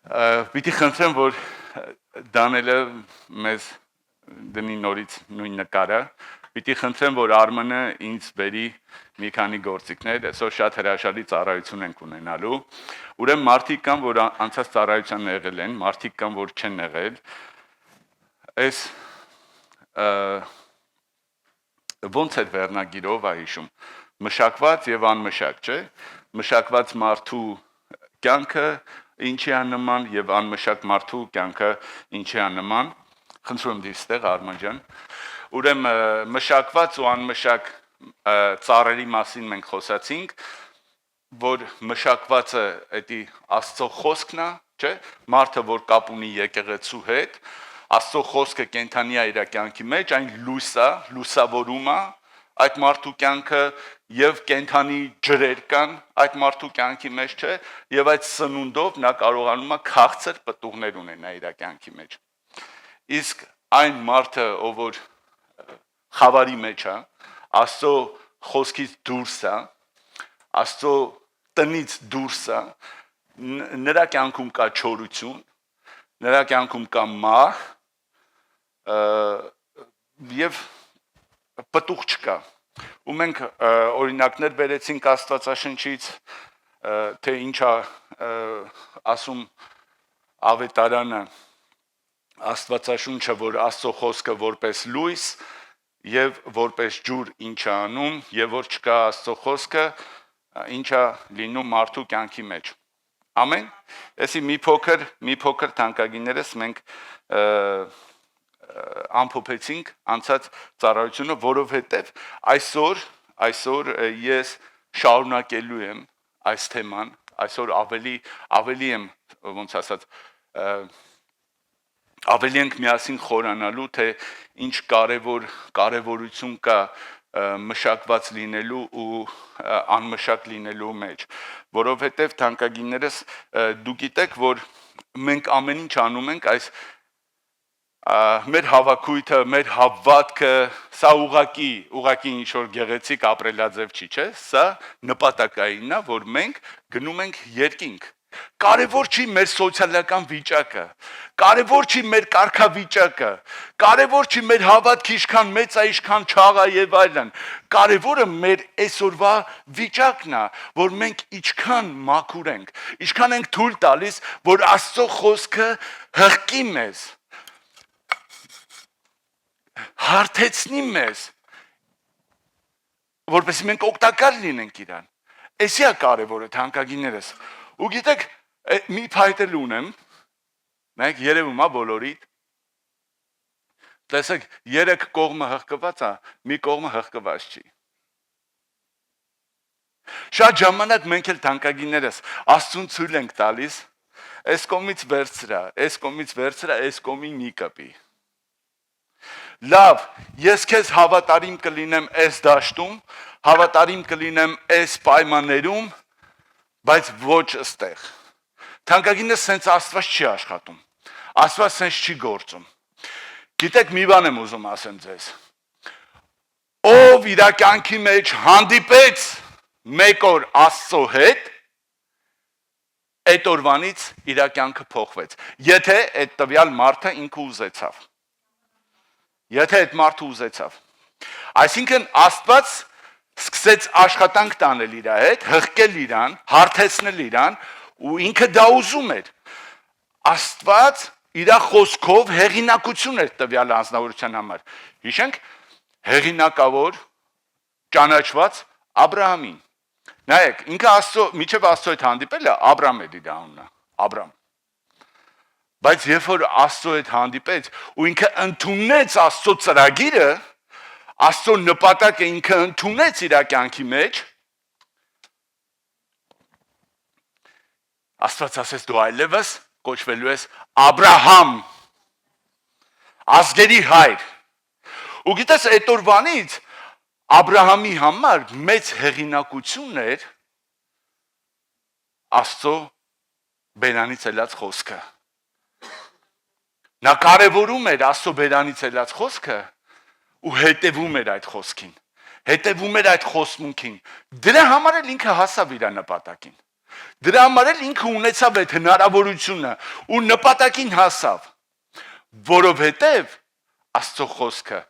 Պիտի խնդրեմ, որ Դանելը մեզ դնի նորից նույն նկարը, պիտի խնդրեմ, որ Արմենը ինձ բերի մի քանի գործիքներ, այսօր շատ հրաշալի ծառայություն ենք ունենալու, ուրեմն մարդիկ կան, որ անցած ծառայության եղել են, մարդիկ կան, որ չեն եղել, այս ոնց էր վերնագիրով հիշում, մշակված եւ անմշակ, չէ, մշակված մարդու կյանքը ինչի է նման եւ անմշակ մարդու կյանքը ինչի է նման, խնդրում եմ դիստեղ Արման ջան, ուրեմն մշակված ու անմշակ ծառերի մասին մենք խոսացինք, որ մշակվածը էդի Աստծո խոսքն է, չէ, մարդը որ կապ ունի եկեղեցու հետ, Աստծո խոսքը կենթանի է իր կյանքի մեջ, այն լույս է, լուսավորում է, այդ մարդու կյանքը եւ կենթանի ջրեր կան այդ մարդու կյանքի մեջ չէ եւ այդ սնունդով նա կարողանում է քաղցր պտուղներ ունենա իր կյանքի մեջ իսկ այն մարդը ով որ խավարի մեջ է Աստծո խոսքից դուրս է Աստծո տնից դուրս է նրա կյանքում կա չորություն նրա կյանքում կա մահ եւ պտուղ չկա ու մենք օրինակներ բերեցինք Աստվածաշնչից թե ինչա ասում ավետարանը Աստվածաշունչը որ Աստծո խոսքը որպես լույս եւ որպես ջուր ինչա անում եւ որ չկա Աստծո խոսքը ինչա լինում մարդու կյանքի մեջ ամեն էսի մի փոքր թանկագիներս մենք ամփոփեցինք անցած ծառայությունը, որովհետև այսօր ես շարունակելու եմ այս թեման, այսօր ավելի եմ ոնց ասած ավելի ենք միասին խորանալու, թե ինչ կարևորություն կա մշակված լինելու ու անմշակ լինելու մեջ, որովհետև թանկագիներս դու գիտեք, որ մենք ամեն ինչ անում ենք այս մեր հավաքույթը, մեր հավատքը, սա ուղակի ինչ որ գեղեցիկ ապրելաձև չի, չէ, սա նպատակային է, որ մենք գնում ենք երկինք։ Կարևոր չի մեր սոցիալական վիճակը, կարևոր չի մեր կարգավիճակը, կարևոր չի մեր հավատքը ինչքան մեծ է, ինչքան չաղ է եւ այլն։ Կարևորը մեր այսօրվա վիճակն է, որ մենք ինչքան մաքուր ենք, ինչքան ենք թույլ տալիս, որ Աստծո խոսքը հղկի մեզ հարթեցնի մեզ, որպեսզի մենք օգտակար լինենք իրան։ Էսի է կարևորը թանկագիներս։ Ու գիտեք, մի փայտել ունեմ, նայեք երևում է բոլորիդ։ Տեսեք, 3 կողմը հղկված է, մի կողմը հղկված չի։ Շատ ժամանակ մենք էլ թանկագիներս Աստծուն ցույլ ենք տալիս, այս կողմից վերցրա, այս կողմին մի կպի։ Լավ, ես քեզ հավատարիմ կլինեմ այս դաշտում, հավատարիմ կլինեմ այս պայմաններում, բայց ոչ ըստեղ։ Թանկագինս սենց Աստված չի աշխատում, Աստված սենց չի գործում։ Գիտեք մի բան եմ ուզում ասեմ ձեզ, ով իր կյանքի մեջ հանդիպեց մեկ օր Աստծո հետ, այդ օրվանից իր կյանքը փոխվեց, եթե այդ տվյալ մարդը ինքը ուզեցավ։ Եթե այդ մարդը ուզեցավ։ Այսինքն Աստված սկսեց աշխատանք տանել իր հետ, հղկել իրան, հարթեցնել իրան ու ինքը դա ուզում էր։ Աստված իր խոսքով հեղինակություն էր տվյալ անձնավորության համար։ Հիշենք հեղինակավոր ճանաչված Աբրահամին։ Նայեք, ինքը միջև Աստծո հետ հանդիպել է, Աբրամ է իր անունը, Աբրամ։ Բայց երբ որ Աստծո հետ հանդիպեց ու ինքը ընդունեց Աստծո ծրագիրը, Աստծո նպատակը ինքը ընդունեց իր կյանքի մեջ, Աստված ասեց դու այլևս կոչվելու ես Աբրահամ, ազգերի հայր։ Ու գիտես այդ օրվանից Աբրահամի համար մեծ հեղինակություն էր Աստծո բերանից ելած խոսքը։ Նա կարևորում էր Աստծո բերանից ելած խոսքը ու հետևում էր այդ խոսքին, հետևում էր այդ խոսմունքին։ Դրա համար էլ ինքը հասավ իր նպատակին։ Դրա համար էլ ինքը ունեցավ այդ հնարավորությունը ու նպատակին հասավ, որովհետև Աստծո խոսքը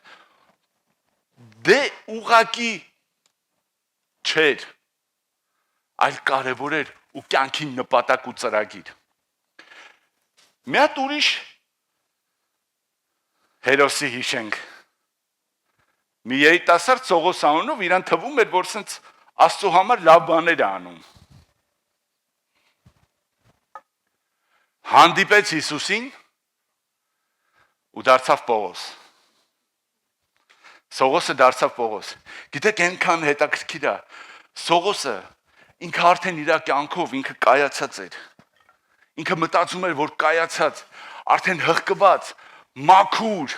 դե ուղակի չէր, այլ կարևոր էր ու կյանքի նպատակ ու ծրագիր։ Մի հատ ուրիշ հերոսի հիշենք։ Մի երիտասարդ Սողոս անունով իրան թվում էր, որ սենց Աստծո համար լավ բաներ է անում։ Հանդիպեց Հիսուսին ու դարձավ Պողոս։ Սողոսը դարձավ Պողոս։ Գիտեք, այնքան հետաքրքիր է։ Սողոսը ինքը արդեն իր կյանքով ինքը կայացած էր։ Ինքը մտածում էր, որ կայացած, արդեն հղկված, մաքուր,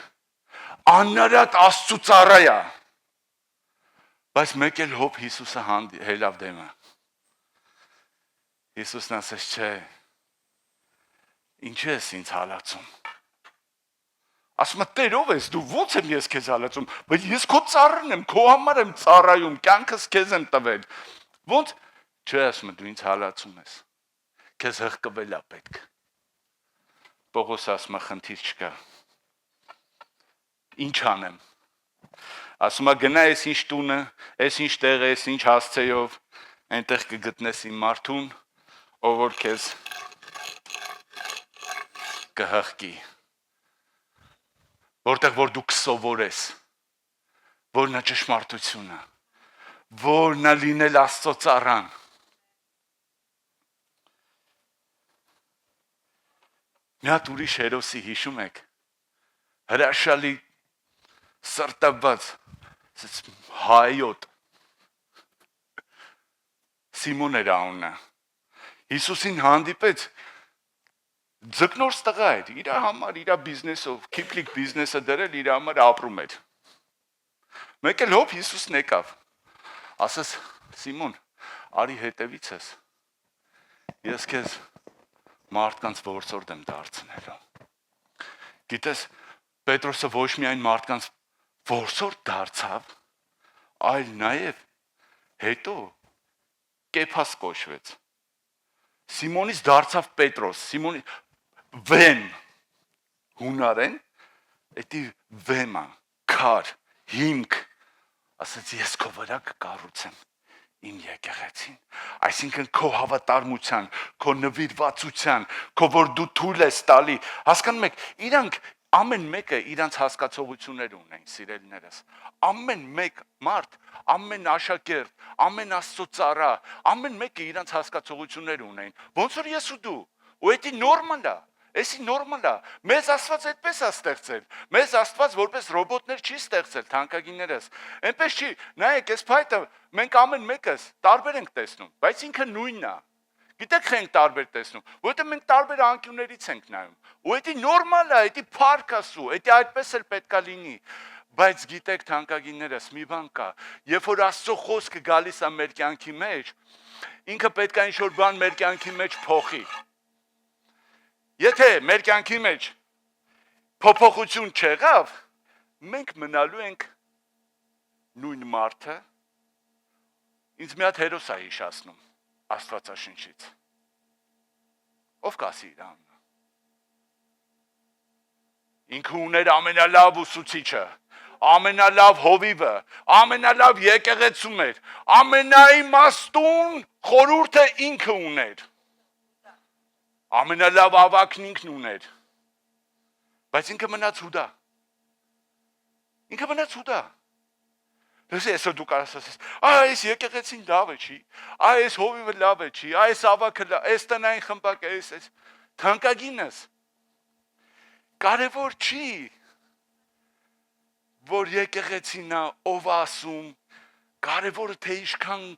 աննարատ Աստծո ծառա է։ Բայց մեկ էլ հոբ Հիսուսը հելավ դեմը։ Հիսուսն ասեց, չէ, ինչ ես ինձ հալածում։ Ասում է, Տեր, ով ես դու, ո՞նց եմ ես քեզ հալածում, բայց ես քո ծառան եմ, քո համար եմ ծառայում, կյանքս քեզ եմ տվել։ Ո՞նց։ Չէ, ասում է, դու ինձ հալածում ես։ Քեզ հղկվել է պետք։ Պողոս ասում է, խնդիր չկա։ Ինչ անեմ։ Ասում է, գնա այս ինչ տունը, այս ինչ տեղը, այս ինչ հասցեով, այնտեղ կգտնես իմ մարդուն, ով որ քեզ կհղկի։ Որտեղ որ դու կսովորես, որն է ճշմարտությունը, որն է լինել Աստծո ծառան։ Մի հատ ուրիշ հերոսի հիշում եք, հրաշալի սրտաբաց, հայոտ, Սիմոն էր անունը, Հիսուսին հանդիպեց, ձկնորս տղա էր, իր համար, իր բիզնեսով, քիփլիկ բիզնեսը դրել, իր համար ապրում էր։ Մեկ էլ հոբ Հիսուսն եկավ, ասես, Սիմոն, արի հետևից ես, ես քեզ մարդկանց որսորդ եմ դարձնելու։ Գիտես, Պետրոսը ոչ միայն մարդկանց որսորդ դարձավ, այլ նաև հետո Կեփաս կոչվեց։ Սիմոնից դարձավ Պետրոս, Սիմոնի վեմ, հունարեն, էդի վեմա, քար, հիմք, ասաց ես քո վրա կկառուցեմ իմ եկեղեցին, այսինքն քո հավատարմության, քո նվիրվածության, քո որ դու թույլ ես տալի, հասկանում եք, իրանք ամեն մեկը իրանց հասկացողություններ ունեն, սիրելիներս, ամեն մեկ մարդ, ամեն աշակերտ, ամեն Աստծո ծառա, ամեն մեկը իրանց հասկացողություններ ունեն, ոնց որ ես ու դու, ու էդի նորմալ է, էսի նորմալ է, մեզ Աստված այդպես է ստեղծել, մեզ Աստված որպես ռոբոտներ չի ստեղծել, թանկագիններս, այնպես չի, նայեք, այս փայտը մենք ամեն մեկս տարբեր ենք տեսնում, բայց ինքը նույնն է, գիտեք ենք տարբեր տեսնում, որովհետև մենք տարբեր անկյուններից ենք նայում, ու էդի նորմալ է, էդի փառք ասու, էդի այդպես էլ պետք է լինի, բայց գիտեք թանկագիններս, մի բան կա, երբ որ Աստծո խոսքը գալիս է մեր կյանքի մեջ, ինքը պետք է ինչ-որ բան մեր կյանքի մեջ փոխի։ Եթե մեր կյանքի մեջ փոփոխություն չեղավ, մենք մնալու ենք նույն մարդը, ինձ մի հատ հերոս է հիշացնում Աստվածաշնչից։ Ով կասի իր անունը։ Ինքը ուներ ամենալավ ուսուցիչը, ամենալավ հովիվը, ամենալավ եկեղեցում էր, ամենաիմաստուն խորհուրդը ինքը ուներ։ Ամենալավ ավակն ինքն ուներ, բայց ինքը մնաց հուդա, ինքը մնաց հուդա, այսօր դու կարաս ասես, այս եկեղեցին լավ է չի, այս հովիվը լավ է չի, այս ավակը լավ, այս տնային խմբակը, այս, թանկագինս, կարևոր չի, որ եկեղեցին է, ով ասում, կարևորը թե ինչքան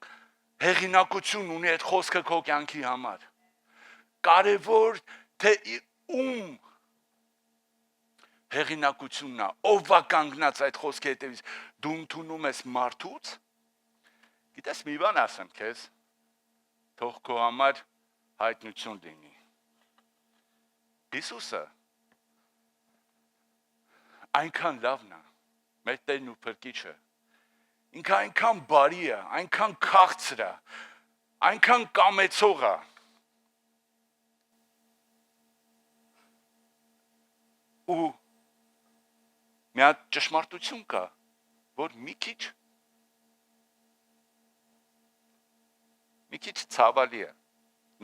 հեղինակություն ունի այդ խոսքը քո կյանքի համար, կարևոր թե ում հեղինակությունն է, ով է կանգնած այդ խոսքի հետևից, դու ընդունում ես մարդուց, գիտես մի բան ասեմ քեզ, թող քո համար հայտնություն լինի։ Հիսուսը այնքան լավն է, մեր Տերն ու Փրկիչը, ինքը այնքան բարի է, այնքան քաղցր է, այնքան կամեցող է, ու մի հատ ճշմարտություն կա, որ մի քիչ ցավալի է,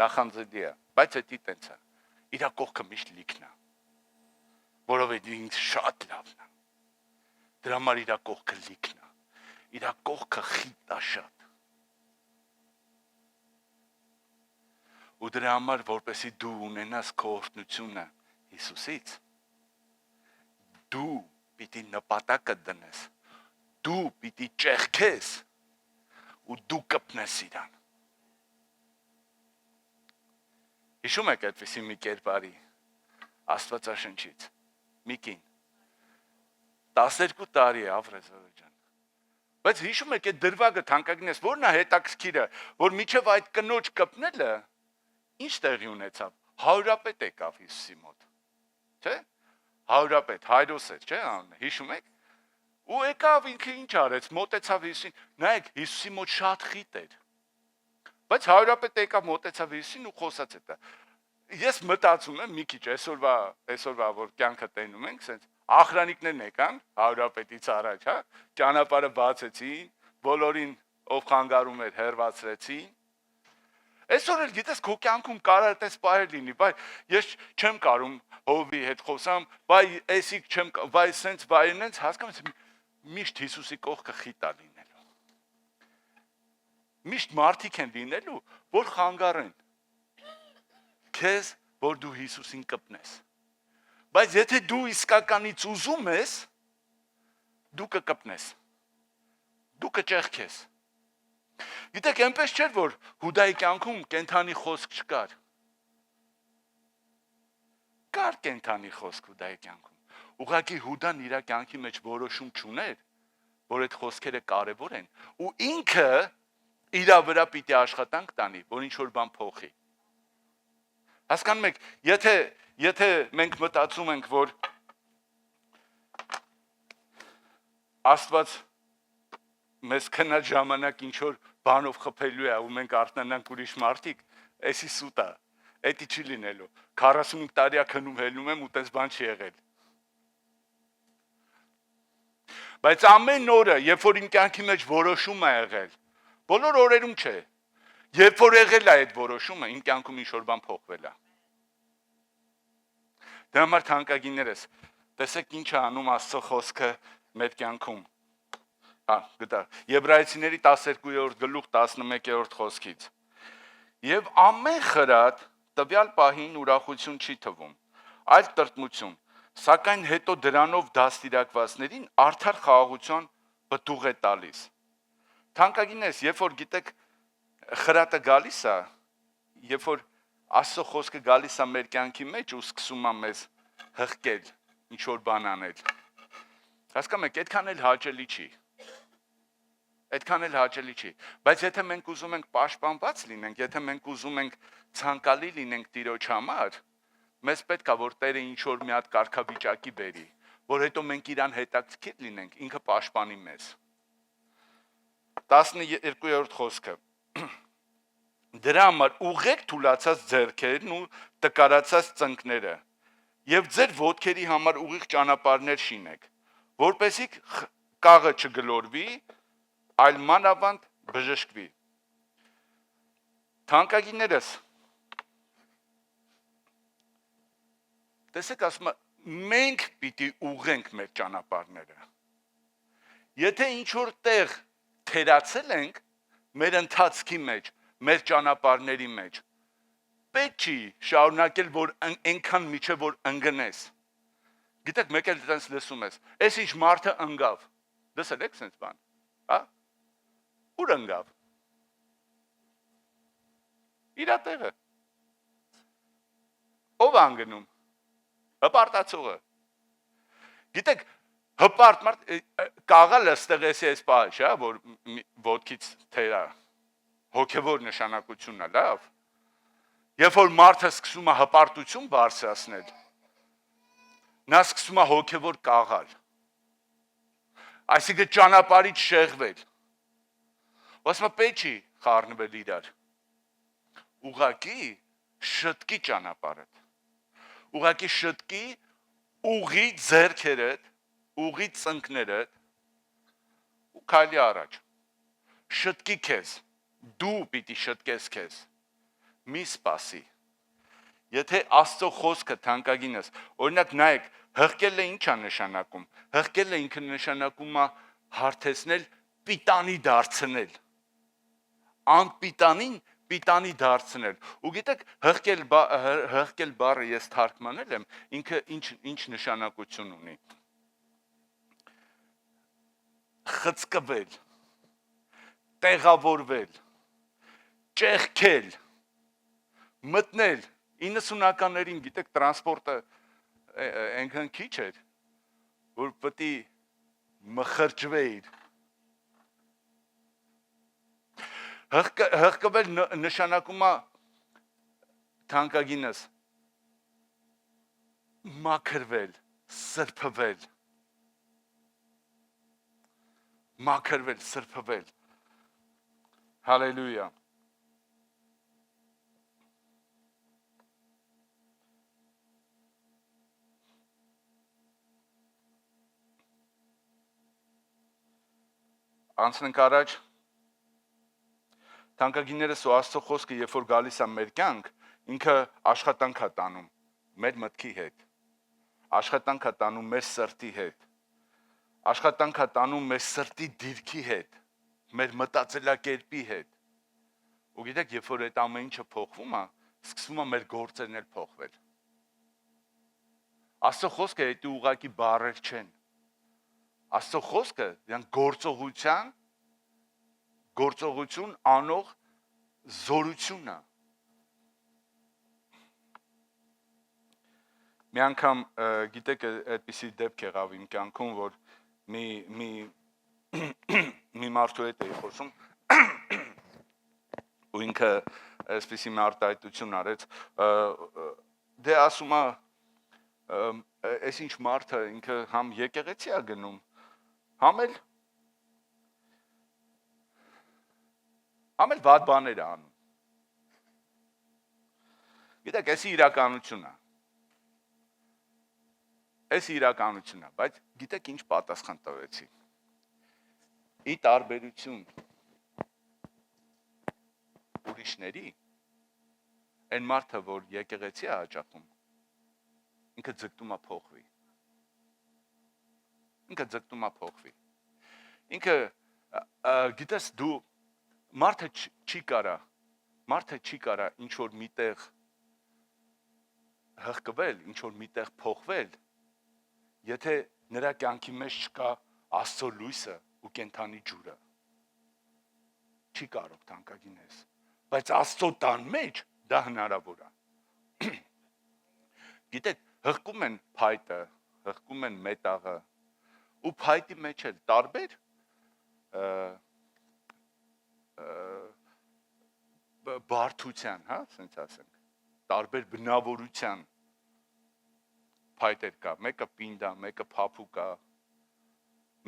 նախանձելի է, բայց դա տենց է, իր կողքը միշտ լիքն է, որովհետև ինձ շատ լավն է, դրա համար իր կողքը լիքն է, իր կողքը խիտ է շատ, ու դրա համար, որպեսզի դու ունենաս քո օրհնությունը Հիսուսից, դու պիտի նպատակը դնես, դու պիտի ճեղքես ու դու կպնես իրան։ Հիշում եք այդպիսի մի կերպարի Աստվածաշնչից, մի կին, 12 տարի է Ավրեզորը ջան, բայց հիշում եք այդ դրվագը թանկագինես, որն է հետաքրքիրը, որ միջև այդ կնոջ կպնելը ինչ տեղի ունեցավ, հարյուրապետ եկավ Հիսուսի մոտ, չէ, հարյուրապետ, Հայրոս էր, չէ, անունը, հիշում եք, ու եկավ ինքը ինչ արեց, մոտեցավ Հիսուսին, նայեք, Հիսուսի մոտ շատ խիտ էր, բայց հարյուրապետ եկավ մոտեցավ Հիսուսին ու խոսաց հետը, ես մտածում եմ մի քիչ, այսօրվա որ կյանքը տենում ենք, սենց ախրանիկներն եկան, հարյուրապետից առաջ, հա, ճանապարհը բացեցին, բոլորին ով խանգարում էր հեռացրեցին, այսօր էլ գիտես քո կյանքում կարող է այդպես բայր լինի, բայ ես չեմ կարում հովի հետ խոսամ, բայ էսիկ չեմ, բայ սենց բայրն ենք հասկանում եմ միշտ Հիսուսի կողքը խիտ է լինելու։ Միշտ մարդիկ են լինելու, որ խանգարեն քեզ, որ դու Հիսուսին կպնես։ Բայց եթե դու իսկականից ուզում ես, դու կկպնես։ Դու կճեղքես։ Գիտեք, այնպես չէր, որ Հուդայի կյանքում կենթանի խոսք չկար։ Կար կենթանի խոսք Հուդայի կյանքում։ Ուղղակի Հուդան իր կյանքի մեջ որոշում չուներ, որ այդ խոսքերը կարևոր են, ու ինքը իր վրա պիտի աշխատանք տանի, որ ինչ-որ բան փոխի։ Հասկանում եք, եթե մենք մտածում ենք, որ Աստված մեզ քնած ժամանակ ինչ-որ բանով խփելու է ու մենք արթնանանք ուրիշ մարդիկ, էսի սուտ է, էդի չի լինելու, 45 տարի քնում հելնում եմ ու տես բան չի եղել։ Բայց ամեն օրը, երբ որ իմ կյանքի մեջ որոշում է եղել, բոլոր օրերում չէ, երբ որ եղել է այդ որոշումը, իմ կյանքում ինչ-որ բան փոխվել է։ Դրա համար թանկագիններս, տեսեք ինչ է անում Աստծո խոսքը մեր կյանքում։ Գտա, Եբրայեցիների 12-րդ գլուխ 11-րդ խոսքից։ Եվ ամեն խրատ տվյալ պահին ուրախություն չի թվում, այլ տրտմություն, սակայն հետո դրանով դաստիարակվածներին արդար խաղաղության պտուղ է տալիս։ Թանկագիններս, երբ որ գիտեք խրատը գալիս է, երբ որ Աստծո խոսքը գալիս է մեր կյանքի մեջ ու սկսում է մեզ հղկել, ինչ-որ բան անել։ Հասկանում եք, այդքան էլ հաճելի չի։ Այդքան էլ հաճելի չի, բայց եթե մենք ուզում ենք պաշտպանված լինենք, եթե մենք ուզում ենք ցանկալի լինենք Տիրոջ համար, մեզ պետք է որ Տերը ինչ-որ մի հատ կարգավիճակի բերի, որ հետո մենք իրան հետաքրքիր լինենք, ինքը պաշտպանի մեզ։ 12-րդ խոսքը։ Դրա համար ուղղեք թուլացած ձեռքերն ու տկարացած ծնկները եւ ձեր ոտքերի համար ուղիղ ճանապարհներ շինեք, որպեսզի կաղը չգլորվի, այլ մանավանդ բժշկվի։ Թանկագիններս, տեսեք, ասում եմ, մենք պիտի ուղղենք մեր ճանապարհները։ Եթե ինչ-որ տեղ թերացել ենք մեր ընթացքի մեջ, մեր ճանապարհների մեջ, պետք չի շարունակել, որ այնքան միջև որ ընկնես։ Գիտեք, մեկ էլ դրանց լսում ես, այս ինչ մարդը ընկավ, լսել եք սենց բան, հա? Ուր ընկավ։ Իրա տեղը։ Ով անգնում։ Հպարտացողը։ Գիտեք, հպարտ մարդ կաղալը ստեղ էս պահը չէ, որ ոտքից թերա։ Հոգևոր նշանակությունն է, լավ։ Երբ որ մարդը սկսում է հպարտություն բարձրացնել, նա սկսում է հոգևոր կաղալ։ Այսինքն ճանապարհից շեղվել։ Ասում պետք չի խառնվել իրար։ ուղակի շտկի ճանապարհը։ Ուղակի շտկի ուղի ձեռքերդ, ուղի ծնկներդ ու քայլի առաջ։ Շտկի քեզ, դու պիտի շտկես քեզ։ Մի սպասի։ Եթե Աստծո խոսքը թանկագինս, օրինակ նայեք, հղկելը ինչ է նշանակում։ Հղկելը ինքը նշանակում է հարթեցնել, պիտանի դարձնել։ Անպիտանին պիտանի դարձնել։ Ու գիտեք, հղկել բառը ես թարգմանել եմ, ինքը ինչ նշանակություն ունի։ Խցկվել, տեղավորվել, ճեղքել, մտնել։ 90-ականներին գիտեք տրանսպորտը այնքան քիչ էր, որ պետք է մխրճվեիր։ Հղկվել նշանակում է թանկագինս մաքրվել, սրբվել, մաքրվել, սրբվել։ Հալելույա։ Անցնենք առաջ։ Թանկագիններս ու Աստծո խոսքը, երբ որ գալիս է մեր կյանք, ինքը աշխատանք է տանում մեր մտքի հետ, աշխատանք է տանում մեր սրտի հետ, աշխատանք է տանում մեր սրտի դիրքի հետ, մեր մտածելակերպի հետ։ Ու գիտեք, երբ որ այդ ամեն ինչը փոխվում է, սկսվում է մեր գործերն էլ փոխվել։ Աստծո խոսքը այդ ուղղակի բառեր չեն։ Աստծո խոսքը դրանք գործողություն անող զորություն է։ Մի անգամ գիտեք այդպիսի դեպք եղավ իմ կյանքում, որ մի մարդու հետ էի խոսում ու ինքը այսպիսի մի արտահայտություն արեց, դե ասում է այս ինչ մարդը ինքը համ եկեղեցի է գնում, համ էլ վատ բաներ է անում։ Գիտեք, էսի իրականություն է, բայց գիտեք ինչ պատասխան տվեցի։ Ի տարբերություն ուրիշների, այն մարդը, որ եկեղեցի է հաճախում, ինքը ձգտում է փոխվի։ Ինքը գիտես դու մարդը չի կարա ինչ որ միտեղ հղկվել, ինչ որ միտեղ փոխվել, եթե նրա կյանքի մեջ չկա Աստծո լույսը ու կենթանի ջուրը։ Չի կարող թանկագինես, բայց Աստծո տան մեջ դա հնարավոր է։ Գիտեք, հղկում են փայտը, հղկում են մետաղը, ու փայտի մեջ էլ տարբեր բարդության, հա, ասենք ասենք, տարբեր բնավորության փայտեր կա, մեկը պինդ է, մեկը փափուկ է,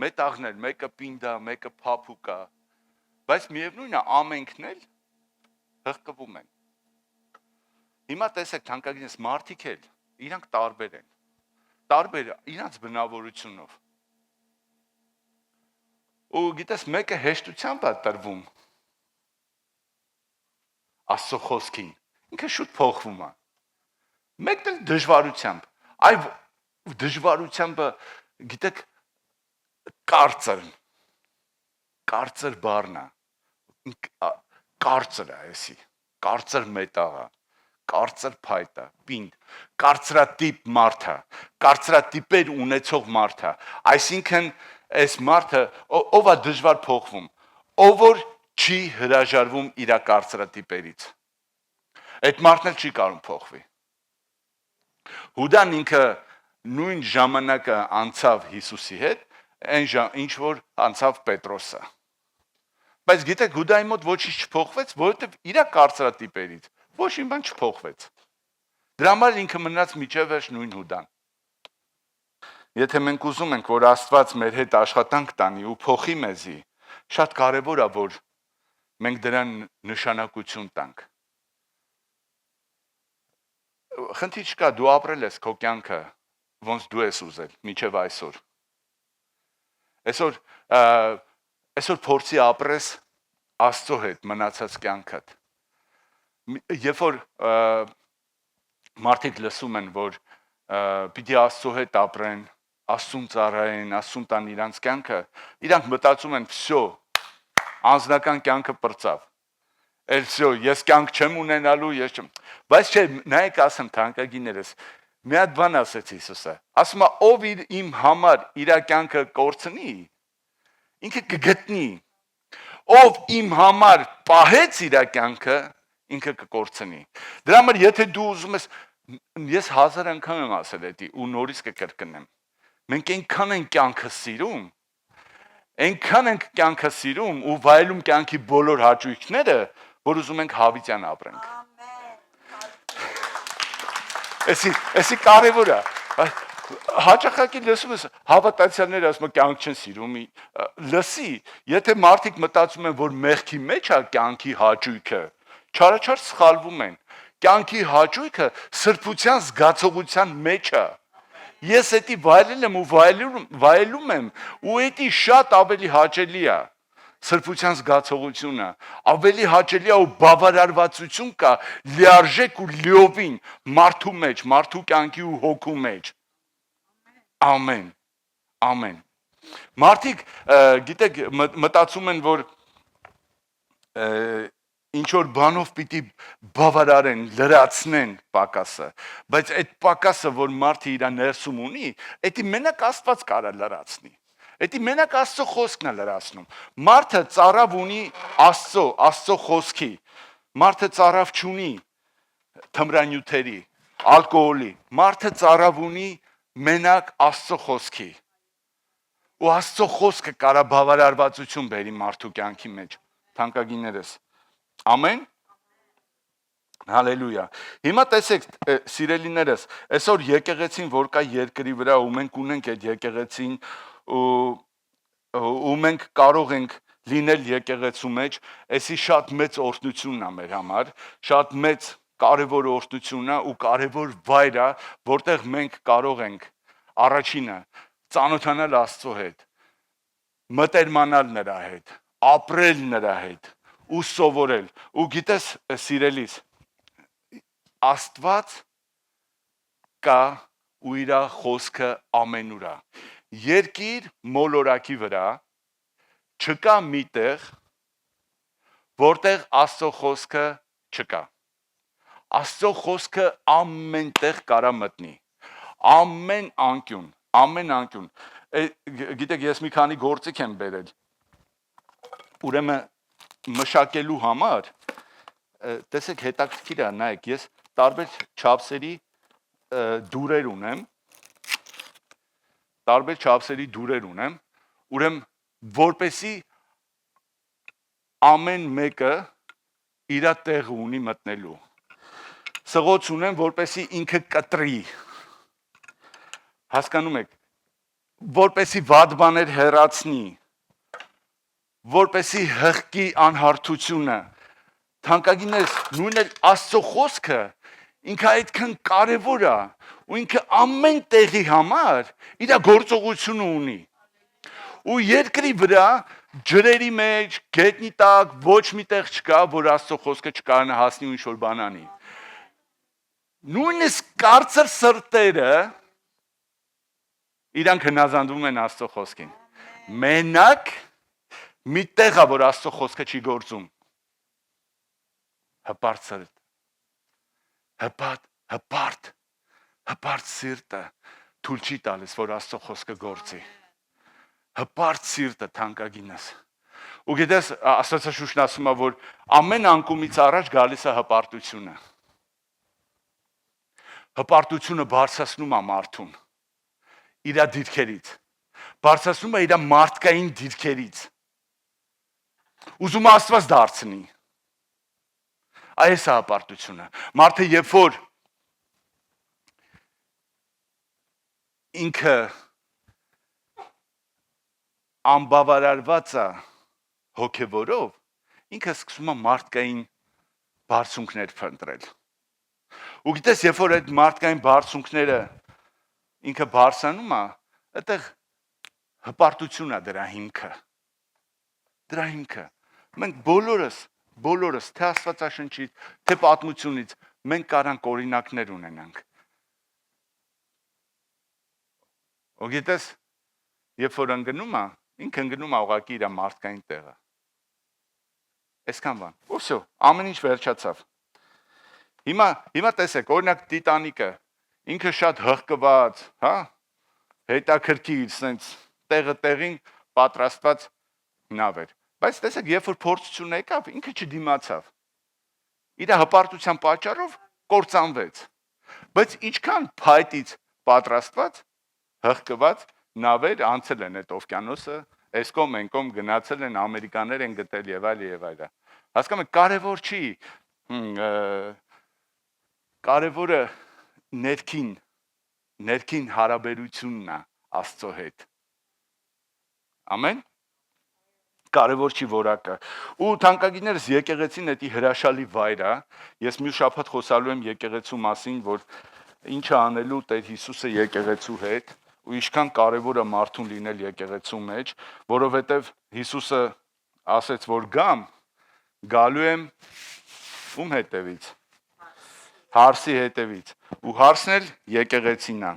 մետաղն էլ մեկը պինդ է, մեկը փափուկ է, բայց միևնույնն է ամենքն էլ հղկվում են։ Հիմա տեսեք թանկագինս մարդիկ էլ իրանք տարբեր են, տարբեր իրանց բնավորությունով։ Ու գիտես մեկը հեշտությամբ է տրվում Աստծո խոսքին, ինքը շուտ փոխվում է։ Մեկն էլ դժվարությամբ, այ դժվարությամբ գիտեք կարծր բառն է, կարծր է էսի, կարծր մետաղը, կարծր փայտը, պինդ, կարծրատիպ մարդը, կարծրատիպեր ունեցող մարդը, այսինքն այս մարդը ով է դժվար փոխվում, ով որ չի հրաժարվում իր կարծրատիպերից։ Այդ մարդն էլ չի կարող փոխվի։ Հուդան ինքը նույն ժամանակը անցավ Հիսուսի հետ, այն ինչ որ անցավ Պետրոսը։ Բայց գիտեք, Հուդայի մոտ ոչինչ չփոխվեց, որովհետև իր կարծրատիպերից ոչ մի բան չփոխվեց։ Դրա համար ինքը մնաց միջև վերջ նույն Հուդան։ Եթե մենք ուզում ենք, որ Աստված մեր հետ աշխատանք տանի ու փոխի մեզի, շատ կարևոր է, որ մենք դրան նշանակություն տանք։ խնդիր չկա, դու ապրել ես քո կյանքը, ոնց դու ես ուզել, մինչև այսօր։ Այսօր փորձի ապրես Աստծո հետ մնացած կյանքդ։ Երբ որ մարդիկ լսում են, որ պիտի Աստծո հետ ապրեն, Աստծուն ծառայեն, Աստծուն տան իրանց կյանքը, իրանք մտածում են, վсё, անձնական կյանքը պրծավ։ Էլ վсё, ես կյանք չեմ ունենալու, ես չեմ։ Բայց չէ, նայեք ասեմ թանկագիներս, մի հատ բան ասեց Հիսուսը, ասում է, ով իմ համար իր կյանքը կորցնի, ինքը կգտնի։ Ով իմ համար պահեց իր կյանքը, ինքը կկորցնի։ Դրա համար եթե դու ուզում ես, ես 1000 անգամ եմ ասել էդի ու նորից կկրկնեմ։ Մենք այնքան ենք կյանքը սիրում ու վայելում կյանքի բոլոր հաճույքները, որ ուզում ենք հավիտյան ապրենք։ Էսի կարևոր է։ Հաճախակի լսում ես հավատացյալները ասում են կյանք չեն սիրում, լսի, եթե մարդիկ մտածում են, որ մեղքի մեջ է կյանքի հաճույքը, չարաչար սխալվում են։ Կյանքի հաճույքը սրբության զգացողության մեջ է։ Ես էդի վայելել եմ ու վայելում եմ, ու էդի շատ ավելի հաճելի է սրբության զգացողությունը, ավելի հաճելի է ու բավարարվածություն կա լիարժեք ու լիովին մարդու մեջ, մարդու կյանքի ու հոգու մեջ։ Ամեն, ամեն։ Մարդիկ, գիտեք, մտածում են, որ ինչ որ բանով պիտի բավարարեն, լրացնեն պակասը, բայց այդ պակասը, որ մարդը իր ներսում ունի, էդի մենակ Աստված կարա լրացնի։ Էդի մենակ Աստծո խոսքն է լրացնում։ Մարդը ծառավ ունի Աստծո խոսքի։ Մարդը ծառավ չունի թմրանյութերի, ալկոհոլի։ Մարդը ծառավ ունի մենակ Աստծո խոսքի։ Ու Աստծո խոսքը կարա բավարարվածություն բերի մարդու կյանքի մեջ, թանկագիներս։ Ամեն։ Հալելույա։ Հիմա տեսեք, սիրելիներս, այսօր եկեղեցին, որ կա երկրի վրա, ու մենք ունենք այդ եկեղեցին, ու մենք կարող ենք լինել եկեղեցու մեջ, էսի շատ մեծ օրհնությունն է մեր համար, շատ մեծ կարևոր օրհնություն է ու կարևոր վայր է, որտեղ մենք կարող ենք առաջինը ծանոթանալ Աստծո հետ, մտերմանալ նրա հետ, ապրել նրա հետ ու սովորել։ Ու գիտես, սիրելիս, Աստված կա ու իր խոսքը ամենուր է։ Երկիր մոլորակի վրա չկա միտեղ, որտեղ Աստծո խոսքը չկա։ Աստծո խոսքը ամենտեղ կարա մտնի։ Ամեն անկյուն։ Գիտեք, ես մի քանի գործիք եմ բերել։ Ուրեմն մշակելու համար, տեսեք, հետաքրքիր է, նայեք, ես տարբեր չափսերի դուրեր ունեմ, ուրեմն որպեսի ամեն մեկը իր տեղը ունի մտնելու։ Սղոց ունեմ, որպեսի ինքը կտրի։ Հասկանում եք, որպեսի վատ բաներ հեռացնի, որպեսի հղկի անհարթությունը։ Թանկագիններս, նույն էլ Աստծո խոսքը ինքը այդքան կարևոր է, ու ինքը ամեն տեղի համար իր գործողությունը ունի։ Ու երկրի վրա ջրերի մեջ, գետնի տակ ոչ մի տեղ չկա, որ Աստծո խոսքը չկարողանա հասնի ու ինչ-որ բան անի։ Նույնիսկ կարծր սրտերը իրանք հնազանդվում են Աստծո խոսքին։ Մենակ մի տեղ է, որ Աստծո խոսքը չի գործում։ Հպարտ սրտ։ Հպարտ սիրտը թույլ չի տալիս, որ Աստծո խոսքը գործի։ Հպարտ սիրտը, թանկագինս։ Ու գիտես, Աստվածաշունչն ասում է, որ ամեն անկումից առաջ գալիս է հպարտությունը։ Հպարտությունը բարձրացնում է մարդուն իր դիրքերից, բարձրացնում է իր մարդկային դիրքերից։ Ուզում է Աստված դարձնի։ Այս է հպարտությունը։ Մարդը երբ որ ինքը անբավարարված է հոգևորով, ինքը սկսում է մարդկային բարձունքներ փնտրել։ Ու գիտես, երբ որ այդ մարդկային բարձունքները ինքը բարձանում է, այդտեղ հպարտություն է դրա հիմքը։ Դրա հիմքը։ Մենք բոլորս, թե Աստվածաշնչից, թե պատմությունից, մենք կարանք օրինակներ ունենանք։ Ու գիտես, երբ որ ընկնում է, ինքը ընկնում է ուղղակի իր մարդկային տեղը։ Այսքան բան։ Ու всё, ամեն ինչ վերջացավ։ Հիմա տեսեք, օրինակ Տիտանիկը, ինքը շատ հղկված, հա, հետաքրքիր, սենց տեղը տեղին պատրաստված նավ էր։ Բայց տեսեք, երբ որ փորձություն եկավ, ինքը չդիմացավ։ Իր հպարտության պատճառով կործանվեց։ Բայց ինչքան փայտից պատրաստված, հղկված նավեր անցել են այդ օվկիանոսը, այս կողմ այն կողմ գնացել են, ամերիկաներ են գտել եւ այլ եւ այլ։ Հասկանում եք, կարևոր չի, կարևորը ներքին հարաբերությունն է Աստծո հետ։ Ամեն։ Կարևոր չի որակը։ Ու թանկագիններս եկեղեցին էդի հրաշալի վայր է։ Ես մյուս շաբաթ խոսալու եմ եկեղեցու մասին, որ ինչ է անելու Տեր Հիսուսը եկեղեցու հետ, ու ինչքան կարևոր է մարդուն լինել եկեղեցու մեջ, որովհետև Հիսուսը ասեց, որ գալու եմ ում հետևից։ Հարսի հետևից։ Ու հարսն էլ եկեղեցին է։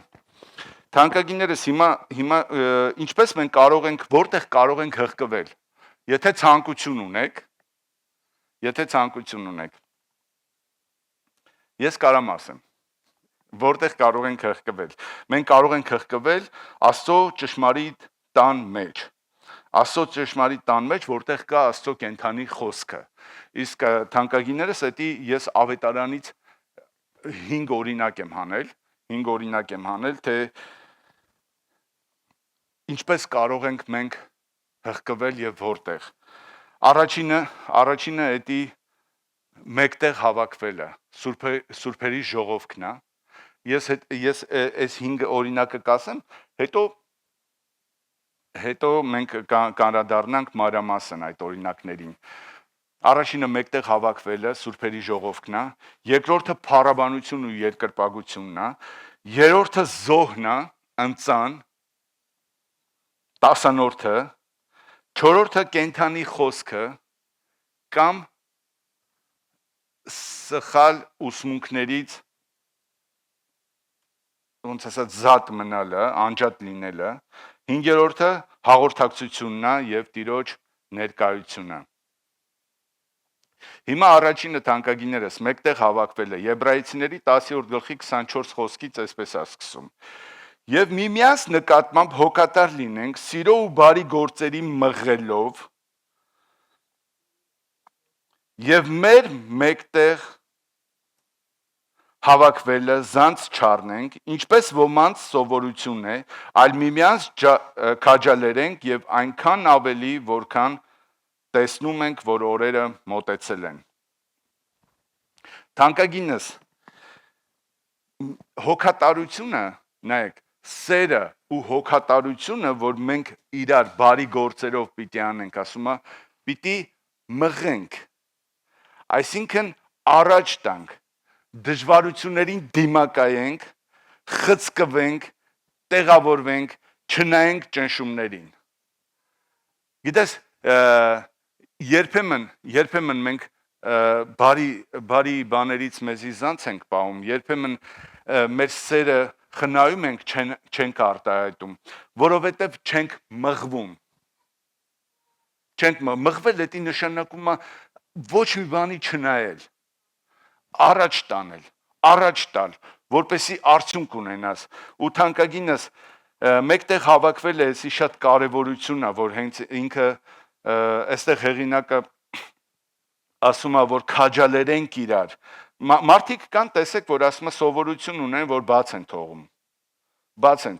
Թանկագիններս հիմա ինչպես մենք կարող ենք, որտեղ կարող ենք հղկվել։ Եթե ցանկություն ունեք, ես կարամ ասեմ, որտեղ կարող ենք հղկվել։ Մենք կարող ենք հղկվել Աստծո ճշմարիտ տան մեջ։ Աստծո ճշմարիտ տան մեջ, որտեղ կա Աստծո կենթանի խոսքը։ Իսկ թանկագիններս էդի ես ավետարանից 5 օրինակ եմ հանել, թե ինչպես կարող ենք մենք հղկվել եւ որտեղ։ Առաջինը էդի մեկտեղ հավաքվելը, սուրբերի ժողովքն է։ Ես այս 5 օրինակը կասեմ, հետո մենք կանրադառնանք մանրամասն այդ օրինակներին։ Առաջինը մեկտեղ հավաքվելը, սուրբերի ժողովքն է, երկրորդը փառաբանություն ու երկրպագությունն է, երրորդը զոհն է, ընծան, 10-րդը, չորրորդը կենթանի խոսքը կամ սխալ ուսմունքներից ոնց ասած զատ մնալը, անջատ լինելը, 5-րդը հաղորդակցությունն է եւ Տիրոջ ներկայությունը։ Հիմա առաջինը թանկագիներս մեկտեղ հավաքվել է Եբրայեցիների 10-րդ գլխի 24 խոսքից այսպես է սկսում. Եվ միմյանց նկատմամբ հոգատար լինենք, սիրո ու բարի գործերի մղելով եւ մեր մեկտեղ հավաքվելը զանց չառնենք, ինչպես ոմանց սովորություն է, այլ միմյանց քաջալերենք եւ այնքան ավելի, որքան տեսնում ենք, որ օրերը մոտեցել են։ Թանկագինս, հոգատարությունը, նայեք, սերը ու հոգատարությունը, որ մենք իրար բարի գործերով պիտի անենք, ասում է, պիտի մղենք, այսինքն առաջ տանք, դժվարություններին դիմակայենք, խցկվենք, տեղավորվենք, չնայենք ճնշումներին։ Գիտես, երբեմն մենք բարի բաներից մեզի զանց ենք պահում, երբեմն մեր սերը խնայում ենք, չենք արտահայտում, որովհետև չենք մղվում։ Մղվել էդի նշանակում է ոչ մի բանի չնայել, առաջ տալ, որպեսի արդյունք ունենաս, ու թանկագինս մեկտեղ հավաքվել է, էսի շատ կարևորություն է, որ հենց ինքը այստեղ հեղինակը ասում է, որ քաջալերենք իրար, մարդիկ կան, տեսեք, որ ասում է սովորություն ունեն, որ բաց են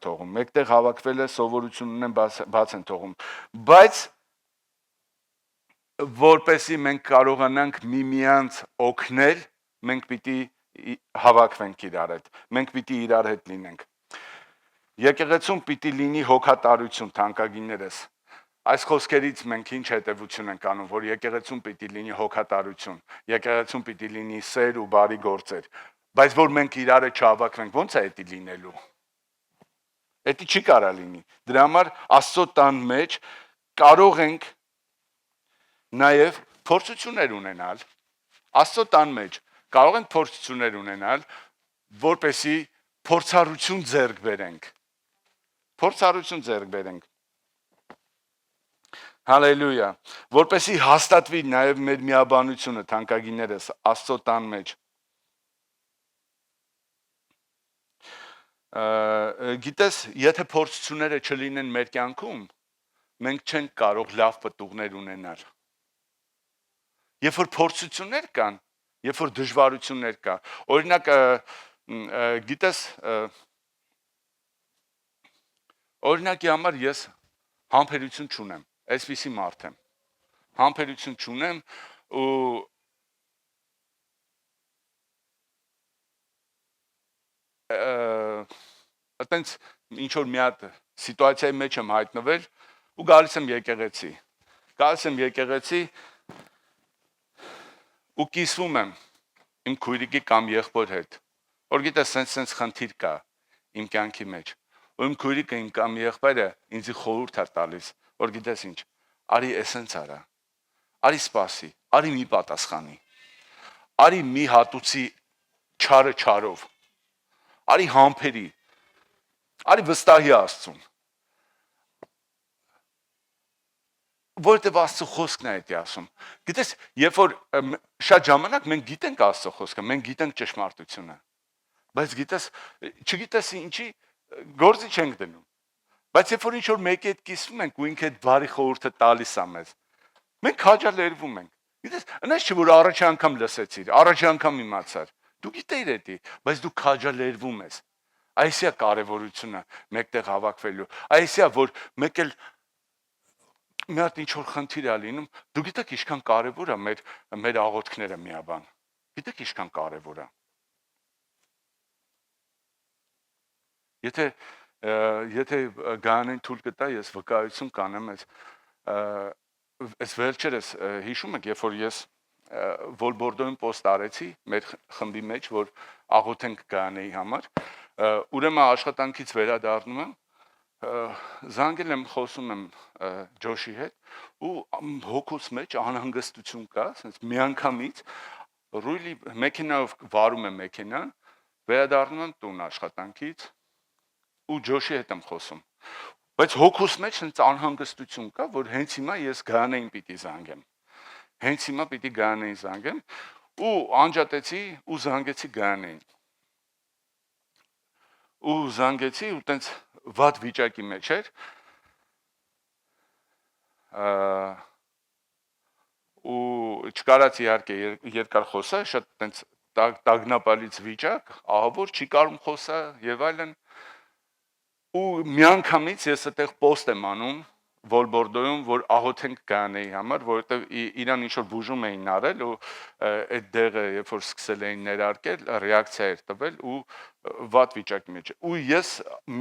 թողում, մեկտեղ հավաքվել է, սովորություն ունեն, բաց են թողում, բայց որպեսի մենք կարողանանք միմյանց օգնել, մենք պիտի հավաքվենք իրար հետ, մենք պիտի իրար հետ լինենք։ Եկեղեցում պիտի լինի հոգատարություն, թանկագիններս։ Այս խոսքերից մենք ինչ հետևություն ենք անում, որ եկեղեցում պիտի լինի հոգատարություն, եկեղեցում պիտի լինի սեր ու բարի գործեր։ Բայց որ մենք իրար չհավաքվենք, ո՞նց է դա լինելու։ Դա չի կարա լինի։ Դրա համար Աստծո տան մեջ կարող ենք նաև փորձություններ ունենալ։ Աստծո տան մեջ կարող ենք փորձություններ ունենալ, որպեսզի փորձառություն ձեռք բերենք։ Փորձառություն ձեռք բերենք։ Հալելույա։ Որպեսզի հաստատվի նաև մեր միաբանությունը, թանկագիններս, Աստծո տան մեջ։ Գիտես, եթե փորձությունները չլինեն մեր կյանքում, մենք չենք կարող լավ պտուղներ ունենալ։ Երբ որ փորձություններ կան, երբ որ դժվարություններ կա, օրինակ, գիտես, օրինակի համար ես համբերություն չունեմ, այսպիսի մարդ եմ, համբերություն չունեմ ու այտենց ինչ-որ մի հատ սիտուացիայի մեջ եմ հայտնվել ու գալիս եմ եկեղեցի ու կիսվում եմ իմ քույրիկի կամ եղբոր հետ, որ գիտես սենց խնդիր կա իմ կյանքի մեջ, ու իմ քույրիկը իմ կամ եղբայրը ինձ խորհուրդ է տալիս, որ գիտես ինչ, արի էսենց արա, արի սպասի, արի մի պատասխանի, արի մի հատուցի չարը չարով, արի համբերի, արի վստահի Աստծուն, որտեվ Աստծո խոսքն է դա ասում։ Գիտես, երբ որ շատ ժամանակ մենք գիտենք Աստծո խոսքը, մենք գիտենք ճշմարտությունը, բայց գիտես, չգիտես ինչի գործի չենք դնում։ Բայց երբ որ ինչ որ մեկի հետ կիսվում ենք ու ինքը այդ բարի խորհուրդը տալիս է մեզ, մենք քաջալերվում ենք։ Գիտես, այնպես չէ որ առաջի անգամ լսեցիր, առաջի անգամ իմացար։ Դու գիտեիր դա, բայց դու քաջալերվում ես։ Այսի է կարևորությունը մեկտեղ հավաքվելու։ Այսի է որ մեկ էլ մի հատ ինչ-որ խնդիր է լինում, դու գիտեք ինչքան կարևոր է մեր աղոթքները միաբան։ Գիտեք ինչքան կարևոր է։ Եթե գանեն թույլ կտա, ես վկայություն կանեմ այս վերջերս հիշում եք, երբ որ ես Վոլբորդոյում պոստ արեցի մեր խմբի մեջ, որ աղոթենք գանեի համար, ուրեմն աշխատանքից վերադառնում եմ, զանգել եմ, խոսում եմ Ջոշի հետ ու հոգուս մեջ անհանգստություն կա, ասես միանգամից ռուլի մեքենայով վարում եմ մեքենան, վերադառնում եմ տուն աշխատանքից ու Ջոշի հետ եմ խոսում, բայց հոգուս մեջ հենց անհանգստություն կա, որ հենց հիմա ես գանեին պիտի զանգեմ, հենց հիմա պիտի գանեին զանգեմ ու անջատեցի ու զանգեցի գանեին ու զանգեցի ու տենց վատ վիճակի մեջ էր ու չկարաց իհարկե երկար խոսա, շատ տենց տագնապալից վիճակ, ահավոր չի կարում խոսա եւ այլն ու միանգամից ես այդտեղ պոստ եմ անում Վոլբորդոյում, որ աղոթենք գանեի համար, որովհետեւ իրան ինչ որ բուժում էին արել ու այդ դեղը երբ որ սկսել էին ներարկել, ռեակցիա էր տվել ու վատ վիճակի մեջ ու ես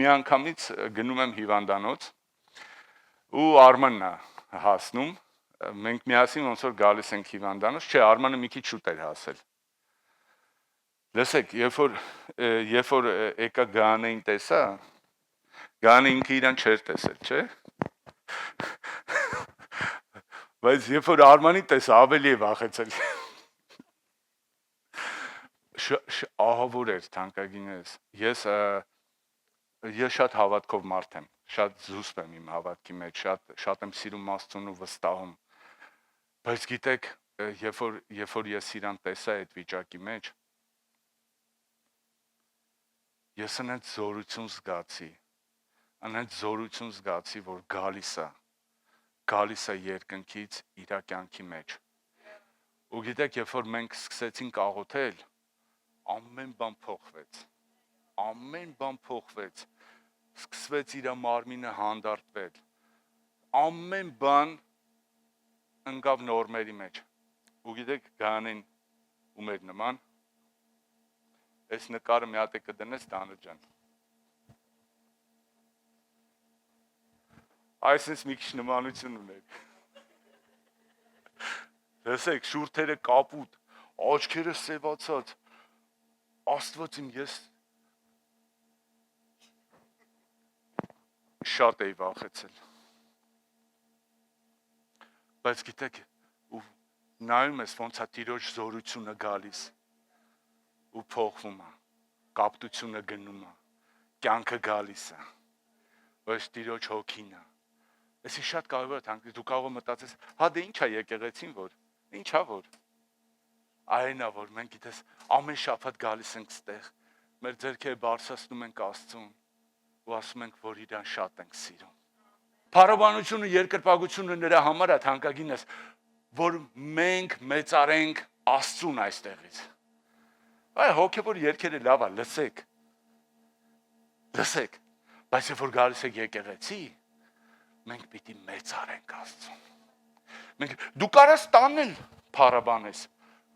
միանգամից գնում եմ հիվանդանոց ու Արմանն է հասնում, մենք միասին ոնց որ գալիս ենք հիվանդանոց, չէ, Արմանը մի քիչ շուտ էր հասել։ Լսեք, երբ որ եկա գանեին տեսա, գանը ինքը իրան չէր տեսել, չէ։ Բայց երբ որ Արմանի տեսա, ավելի է վախեցել։ Ահավոր էր թանկագինես։ Ես շատ հավատքով մարդ եմ, շատ զուսպ եմ իմ հավատքի մեջ, շատ եմ սիրում Աստծուն ու վստահում։ Բայց գիտեք, երբ որ ես իրան տեսա այդ վիճակի մեջ, ես այնց զորություն զգացի, որ գալիս է երկնքից իր կյանքի մեջ։ Ու գիտեք, երբ որ մենք սկսեցինք աղոթել, ամեն բան փոխվեց, սկսվեց իր մարմինը հանդարտվել, ամեն բան ընկավ նորմերի մեջ։ Ու գիտեք, գանեն ու մեր նման, այս նկարը մի հատ է կդնես Տանր ջան։ Այսինքն մի քիչ նմանություն ունեք։ Լսեք, շուրթերը կապուտ, աչքերը սևացած, Աստված իմ ես շատ էի վախեցել։ Բայց գիտեք, ու նայում ես ոնց է Տիրոջ զորությունը գալիս ու փոխվում է, կապտությունը գնում է, կյանքը գալիս է, ոչ Տիրոջ հոգին է։ Էսի շատ կարևոր է, դու կարող ես մտածես, հա դե ի՞նչ է եկեղեցին որ, ի՞նչ է որ։ Այն է որ մենք գիտես ամեն շաբաթ գալիս ենք ստեղ, մեր ձեռքերը բարձրացնում ենք Աստծուն ու ասում ենք, որ իրան շատ ենք սիրում։ Փառաբանությունը, երկրպագությունը նրա համար է թանկագինս, որ մենք մեծարենք Աստծուն այստեղից։ Այ հոգևոր երգերը լավ է, լսեք։ Լսեք, բայց երբ որ գալիս եք եկեղեցի, մենք պիտի մեծարենք Աստծուն։ Մենք դու կարաս տանել փառաբանես,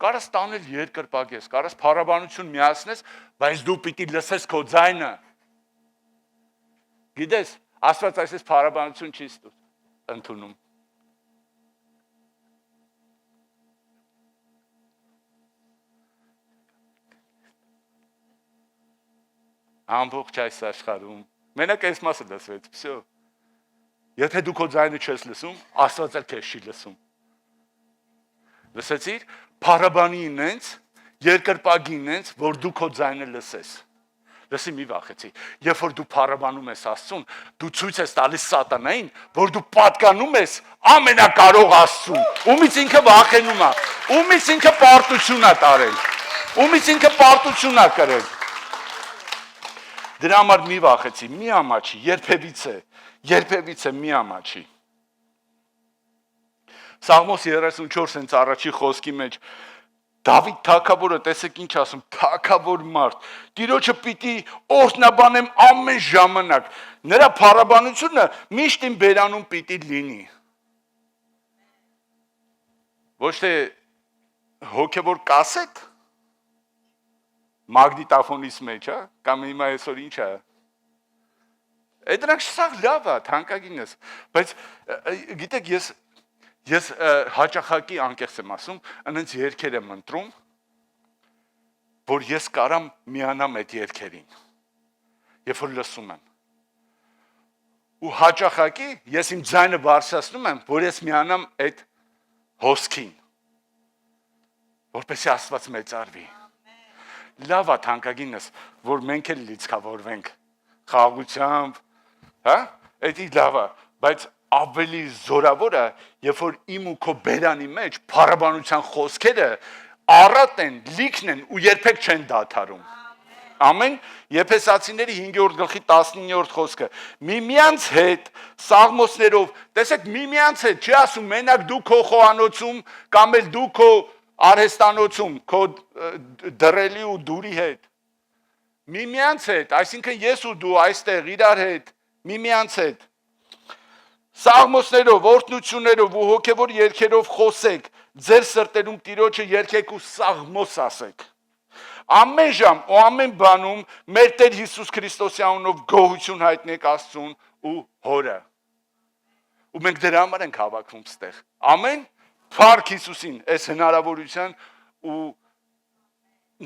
կարաս տանել երկրպագես, կարաս փառաբանություն միացնես, բայց դու պիտի լսես քո ձայնը։ Գիտես, Աստված այսպես փառաբանություն չի ընդունում։ Ամբողջ այս աշխարհում մենակ այս մասը լսվեց, всё։ Եթե դու քո ձայնը չես լսում, Աստված էլ քեզ չի լսում։ Լսեցիր, փառաբանի ինձ, երկրպագի ինձ, որ դու քո ձայնը լսես։ Լսի մի վախեցի։ Երբ որ դու փառաբանում ես Աստծուն, դու ցույց ես տալիս սատանային, որ դու պատկանում ես ամենակարող Աստծուն, ումից ինքը վախենում է, ումից ինքը պարտություն է տարել, ումից ինքը պարտություն է կրել։ Դրա համար մի վախեցի, մի ամաչի, երբևիցե մի ամաչի։ Սաղմոս 34 հենց առաջի խոսքի մեջ Դավիթ թագավորը տեսեք ինչ ասում, թագավոր մարդ, Տիրոջը պիտի օրհնաբանեմ ամեն ժամանակ, նրա փառաբանությունը միշտ իմ բերանում պիտի լինի։ Ոչ թե հոգևոր կասետ, մագնիտոֆոնից մեջ, կամ հիմա այսօր ինչ է։ Դրանք սա լավ է, թանկագինս, բայց գիտեք ես հաճախակի անկեղծ եմ ասում, այնց երգեր եմ ընտրում, որ ես կարամ միանամ այդ երգերին, երբ որ լսում եմ։ Ու հաճախակի ես իմ ձայնը բարձրացնում եմ, որ ես միանամ այդ հոսքին, որպեսզի Աստված մեծարվի։ Լավ է թանկագինս, որ մենք էլ լիցքավորվենք խաղաղությամբ, հա? Դա լավ է, բայց ավելի զորավոր է, երբ որ իմ ու քո բերանի մեջ փառաբանության խոսքերը առատ են, լիքն են ու երբեք չեն դադարում։ Ամեն Եփեսացիների 5-րդ գլխի 19-րդ խոսքը։ Միմյանց հետ սաղմոսներով, տեսեք, միմյանց հետ, չի ասում մենակ դու քո խոհանոցում կամ էլ դու քո արհեստանոցում, քո դրելի ու դուրի հետ։ Միմյանց հետ, այսինքն ես ու դու այստեղ իրար հետ, միմյանց հետ սաղմոսներով, օրհնություններով ու հոգևոր երգերով խոսեք, ձեր սրտերում Տիրոջը երգեք ու սաղմոս ասեք։ Ամեն ժամ ու ամեն բանում մեր Տեր Հիսուս Քրիստոսի անունով գոհություն հայտնեք Աստծուն ու Հորը։ Ու մենք դրա համար ենք հավաքվում ստեղ։ Ամեն Փառք Հիսուսին, այս հնարավորության ու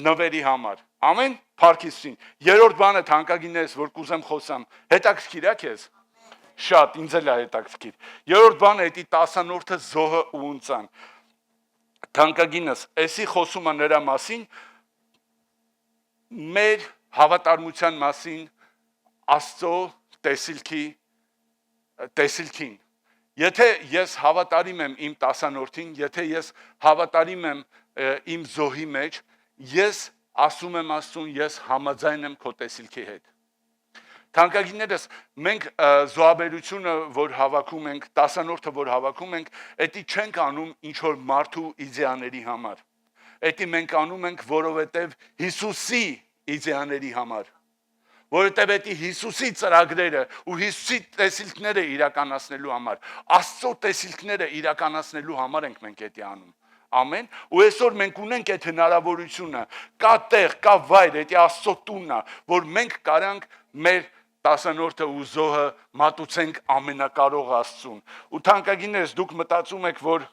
նվերի համար։ Ամեն Փառք Հիսուսին։ Երրորդ բանը թանկագիններս, որ կուզեմ խոսամ, հետաքրքիր է քեզ։ Շատ, ինձ էլ է հետաքրքիր։ Երրորդ բանը էդի 10-րդը զոհը ու ունցան։ Թանկագինս, էսի խոսում է նրա մասին, մեր հավատարմության մասին, Աստծո տեսիլքին։ Եթե ես հավատարիմ եմ իմ 10-րդին, եթե ես հավատարիմ եմ իմ զոհի մեջ, ես ասում եմ Աստծուն, ես համաձայն եմ քո տեսիլքի հետ։ Թանկագիններս, մենք զոհաբերությունը, որ հավաքում ենք, 10-րդը, որ հավաքում ենք, դա չենք անում ինչ-որ մարդու իդեաների համար։ Դա մենք անում ենք, որովհետև Հիսուսի իդեաների համար։ Որովհետև դա Հիսուսի ծրագրերը ու Հիսուսի տեսիլքները իրականացնելու համար, Աստծո տեսիլքները իրականացնելու համար ենք մենք դա անում։ Ամեն։ Ու այսօր մենք ունենք այդ հնարավորությունը, կա տեղ, կա վայր, դա Աստծո տունն է, որ մենք կարանք մեր 10-րդը ու զոհը մատուցենք ամենակարող Աստծուն։ Ու թանկագիններս, դուք մտածում եք, որ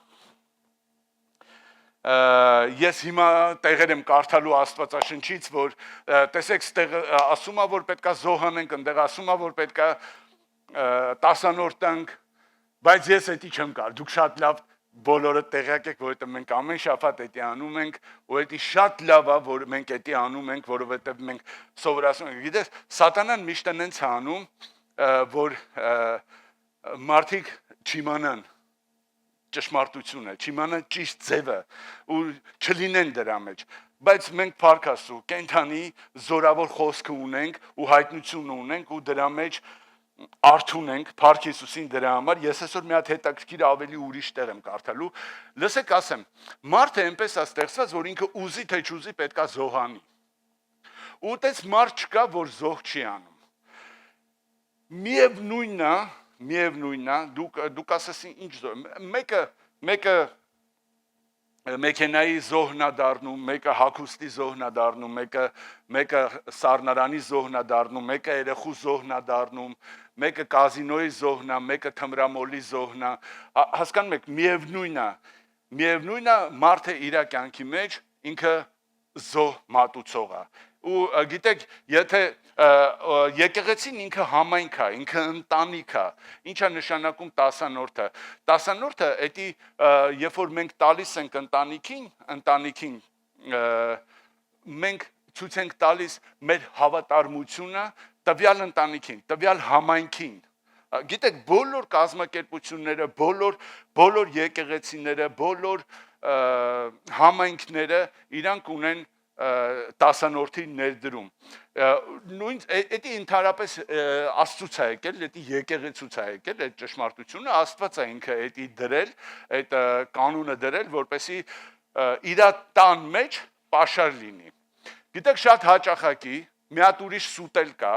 Ես հիմա տեղեր եմ կարդալու Աստվածաշնչից, որ տեսեք, ստեղ ասում է, որ պետքա զոհ անենք, ընդեղ ասում է, որ պետքա 10-րդ տանք, բայց ես էդի չեմ կար, դուք շատ լավ բոլորը տեղյակ եք, որովհետև մենք ամեն շաբաթ էդի անում ենք, ու էդի շատ լավ է, որ մենք էդի անում ենք, որովհետև մենք սովորացնում ենք։ Գիտես, սատանան միշտ այնց է անում, որ մարդիկ չիմանան ճշմարտությունը, չիմանան ճիշտ ձևը ու չլինեն դրա մեջ, բայց մենք Փառք Աստծո կենթանի զորավոր խոսքը ունենք ու հայտնություն ունենք ու դրա մեջ արթուն ենք Փառք Հիսուսին դրա համար։ Ես այսօր մի հատ հետաքրքիր ավելի ուրիշ տեղ եմ կարդալու։ Լսեք ասեմ, մարդը այնպես է ստեղծված, որ ինքը ուզի թե չուզի պետքա զոհանի։ Ու այդպես մարդ չկա, որ զոհ չի անում։ Միևնույնն է, դուք ասես ինչ զոհ, մեկը մեքենայի զոհն է դառնում, մեկը հագուստի զոհն է դառնում, մեկը սառնարանի զոհն է դառնում, մեկը երեխու զոհն է դառնում, մեկը կազինոյի զոհն է, մեկը թմրամոլի զոհն է, հասկանում եք, միևնույնն է մարդը իր կյանքի մեջ ինքը զոհ մատուցող է։ Ու գիտեք, եթե եկեղեցին ինքը համայնք է, ինքը ընտանիք է, ինչ է նշանակում 10-րդը։ 10-րդը էդի, երբ որ մենք տալիս ենք ընտանիքին, մենք ցույց ենք տալիս մեր հավատարմությունը տվյալ ընտանիքին, տվյալ համայնքին։ Գիտեք, բոլոր կազմակերպությունները, բոլոր եկեղեցիները, բոլոր համայնքները իրանք ունեն 10-րդի ներդրում։ Նույն էդի ընդհանրապես Աստծուց է եկել, էդի եկեղեցուց է եկել այդ ճշմարտությունը, Աստված է ինքը էդի դրել, այդ կանոնը դրել, որպեսզի իր տան մեջ պաշար լինի։ Գիտեք, շատ հաճախակի մի հատ ուրիշ սուտ կա,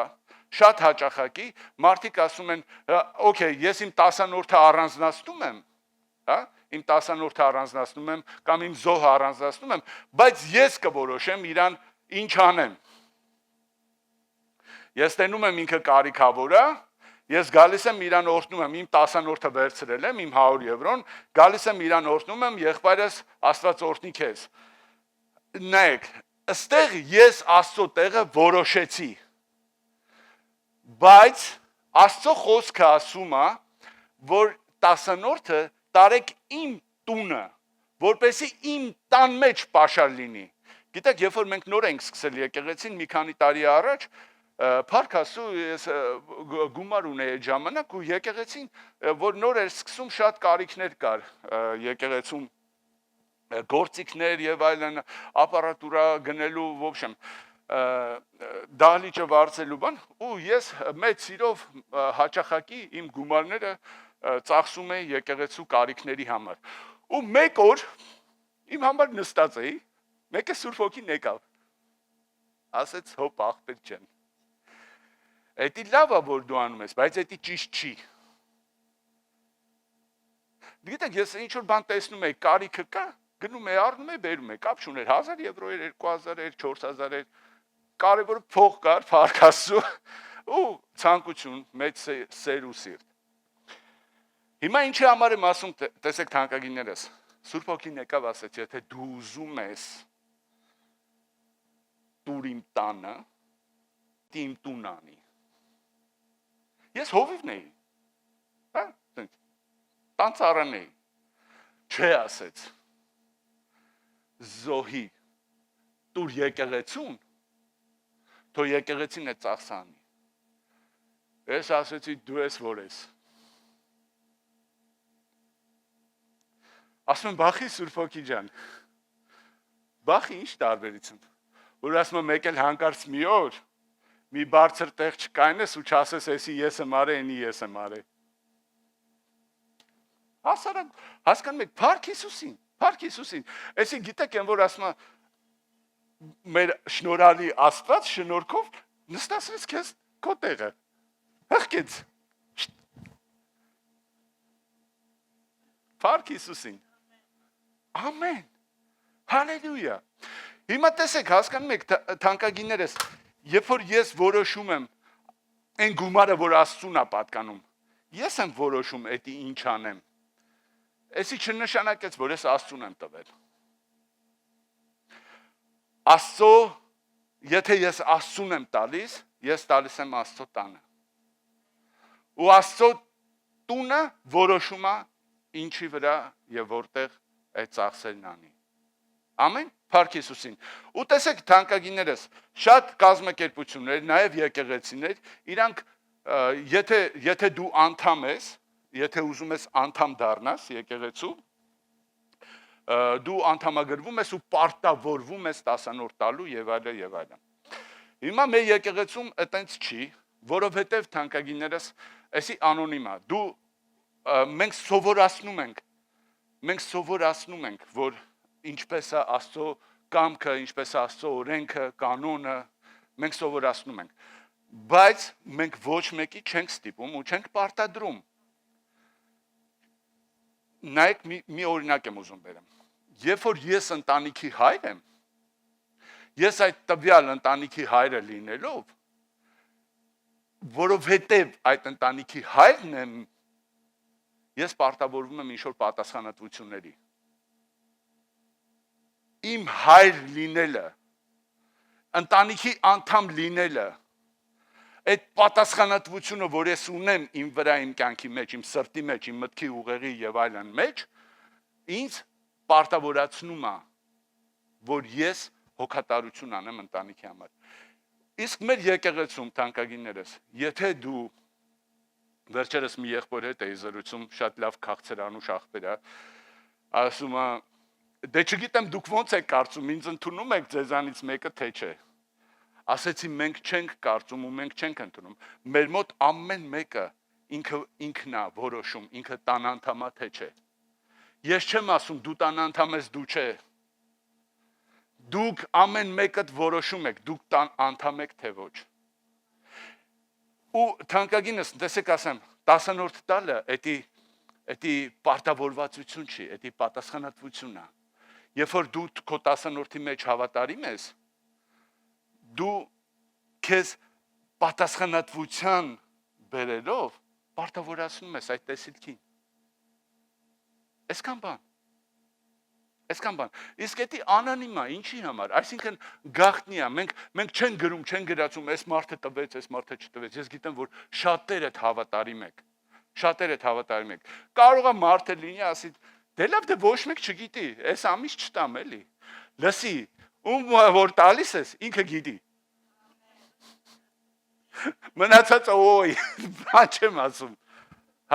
շատ հաճախակի մարդիկ ասում են, օքեյ, ես իմ 10-րդը առանձնացնում եմ, հա, իմ 10-րդը առանձնացնում եմ, կամ իմ զոհը առանձնացնում եմ, բայց ես կորոշեմ իրան ինչ անեմ։ Ես տենում եմ ինքը կարիքավոր է, ես գալիս եմ իրան օրհնում եմ, իմ 10-րդը վերցրել եմ, իմ 100 եվրոն, գալիս եմ իրան օրհնում եմ, եղբայրս Աստված օրհնի քեզ։ Նայեք, ըստեղ ես Աստծո տեղը որոշեցի։ Բայց Աստծո խոսքը ասում է, որ 10-րդը տարեք իմ տունը, որպեսզի իմ տան մեջ պաշար լինի։ Գիտեք, երբ որ մենք նոր ենք սկսել եկեղեցին մի քանի տարի առաջ, Փառք Աստծո, ես գումար ունեի այդ ժամանակ ու եկեղեցին, որ նոր էր սկսում, շատ կարիքներ կար եկեղեցում, գործիքներ եւ այլն, ապարատուրա գնելու, в общем, դահլիճը վարձելու բան, ու ես մեծ սիրով հաճախակի իմ գումարները ծախսում էի եկեղեցու կարիքների համար։ Ու մեկ օր իմ համար նստած էի, մեկը Սուրբ Հոգին եկավ, ասեց հոպ աղբեր ջան, էդի լավ է որ դու անում ես, բայց էդի ճիշտ չի։ Գիտեք, ես ինչ-որ բան տեսնում էի, կարիքը կա, գնում էի, առնում էի, բերում էի, կապ չուներ, 1000 եվրո էր, 2000 էր, 4000 էր, կարևոր փող կար, Փառք Աստծո, ու ցանկություն, մեծ սեր ու սիրտ։ Հիմա ինչի համար եմ ասում, տեսեք թանկագիններս, Սուրբ Հոգին եկավ ասեց, եթե դու ուզում ես տուր իմ տանը, իմ տուն անի։ Ես հովիվն էի, հա, տան ծառան էի, չէ ասեց, զոհի, տուր եկեղեցուն, թո եկեղեցին է ծախսանի։ Ես ասեցի, դու ես որ ես։ Ասում եմ, բախի Սուրբ Հոգի ջան, բախի ինչ տարբերություն, որ ասում եմ, մեկ էլ հանկարծ մի օր, մի բարձր տեղ չկայնես ու չասես, էսի ես եմ արել, ենի ես եմ արել։ Հասկանում եք, Փառք Հիսուսին, էսի գիտեք են, որ ասում եմ, մեր շնորհալի Աստված շնորհքով նստացրեց քեզ քո տեղը, հղկեց։ Փառք Հիսուսին։ Ամեն, հալելույա։ Հիմա տեսեք, հասկանում եք, թանկագիններս, երբ որ ես որոշում եմ այն գումարը, որ Աստծուն է պատկանում, ես եմ որոշում էդի ինչ անեմ, էսի չնշանակեց, որ ես Աստծուն եմ տվել։ Աստծո, եթե ես Աստծուն եմ տալիս, ես տալիս եմ Աստծո տանը։ Ու Աստծո տունը որոշում է ինչի վրա եւ որտեղ այդ ծախսերն անի։ Ամեն, Փառք Հիսուսին։ Ու տեսեք թանկագիններս, շատ կազմակերպություններ, նաեւ եկեղեցիներ, իրանք եթե դու անդամ ես, եթե ուզում ես անդամ դառնաս եկեղեցու, դու անդամագրվում ես ու պարտավորվում ես 10-րդ տալու եւ այլն եւ այլն։ Հիմա մեր եկեղեցում այտենց չի, որովհետեւ թանկագիններս, էսի անոնիմ է։ Դու մենք սովորացնում ենք, որ ինչպես է Աստծո կամքը, ինչպես է Աստծո օրենքը, կանոնը, մենք սովորացնում ենք։ Բայց մենք ոչ մեկի չենք ստիպում ու չենք պարտադրում։ Նայեք մի օրինակ եմ ուզում բերեմ։ Երբ որ ես ընտանիքի հայր եմ, ես այդ տվյալ ընտանիքի հայրը լինելով, որովհետև այդ ընտանիքի հայրն եմ, ես պարտավորվում եմ ինչ-որ պատասխանատվությունների։ Իմ հայր լինելը, ընտանիքի անդամ լինելը, այդ պատասխանատվությունը, որ ես ունեմ իմ վրա, իմ կյանքի մեջ, իմ սրտի մեջ, իմ մտքի ուղեղի եւ այլն մեջ, ինձ պարտավորացնում է, որ ես հոգատարություն անեմ ընտանիքի համար։ Իսկ մեր եկեղեցում թանկագիններս, եթե դու վերջերս մի եղբոր հետ էի զրուցում, շատ լավ քաղցրանուշ աղբեր է, ասում է, դե չգիտեմ դուք ոնց եք կարծում, ինձ ընդունում եք ձեզանից մեկը թե չէ։ Ասեցի մենք չենք կարծում ու մենք չենք ընդունում։ Մեր մոտ ամեն մեկը ինքն է որոշում, ինքը տան անդամ է թե չէ։ Ես չեմ ասում դու տան անդամ ես, դու չէ։ Դուք ամեն մեկդ որոշում եք, դուք տան անդամ եք թե ոչ։ Ու թանկագինս, տեսեք ասեմ, 10-րդ տալը էդի պարտավորվածություն չի, էդի պատասխանատվություն է։ Երբ որ դու քո 10-րդի մեջ հավատարիմ ես, դու քեզ պատասխանատվության բերելով պարտավորացնում ես այդ տեսիլքին։ Այսքան բան։ Իսկ էդի անանիմ է, ինչի համար, այսինքն գաղտնի է, մենք չենք գրում, չենք գրացում, այս մարդը տվեց, այս մարդը չտվեց, ես գիտեմ, որ շատերդ հավատարիմ եք։ Կարող է մարդը լինի, ասի, դե լավ, դե ոչ մեկ չգիտի, այս ամիս չտամ էլի, լսի, ում որ տալիս ես, ինքը գիտի։ Մնացածը ոյ, բան չեմ ասում։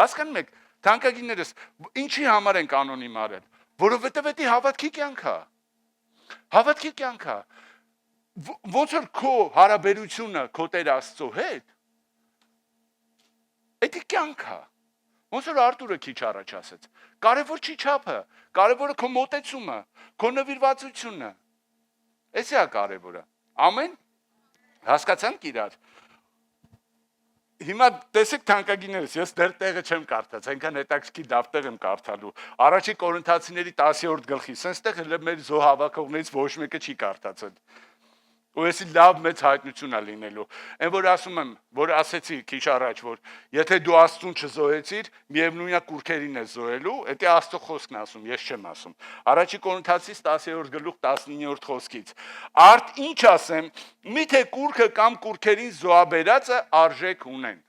Հասկանում եք, թանկագիններս, ինչի համար ենք անոնիմ արել, որովհետև էդի հավատքի կյանք է։ Ոնց որ քո հարաբերությունը քո Տեր Աստծո հետ, էդի կյանք է։ Ոնց որ Արտուրը քիչ առաջ ասեց, կարևոր չի չափը, կարևորը քո մոտեցումը, քո նվիրվածությունը։ Էսի է կարևորը։ Ամեն, հասկացանք իրար։ Հիմա տեսեք թանկագիններս, ես դեռ տեղը չեմ կարդաց, այնքան հետաքրքիր լավ տեղ եմ կարդալու։ Առաջի Կորինթացիների 10-րդ գլխի, սենստեղ մեր զոհավաքողներից ոչ մեկը չի կարդացել։ Ու էսի լավ մեծ հայտնություն է լինելու։ Այն որ ասում եմ, որ ասեցի քիչ առաջ, որ եթե դու Աստծուն չզոհեցիր, միևնույնն է կուրքերին ես զոհելու, դա Աստծո խոսքն է ասում, ես չեմ ասում։ Առաջի Կորինթացից 10-րդ գլուխ 19-րդ խոսքից։ Արդ ինչ ասեմ, միթե կուրքը կամ կուրքերին զոհաբերածը արժեք ունեն։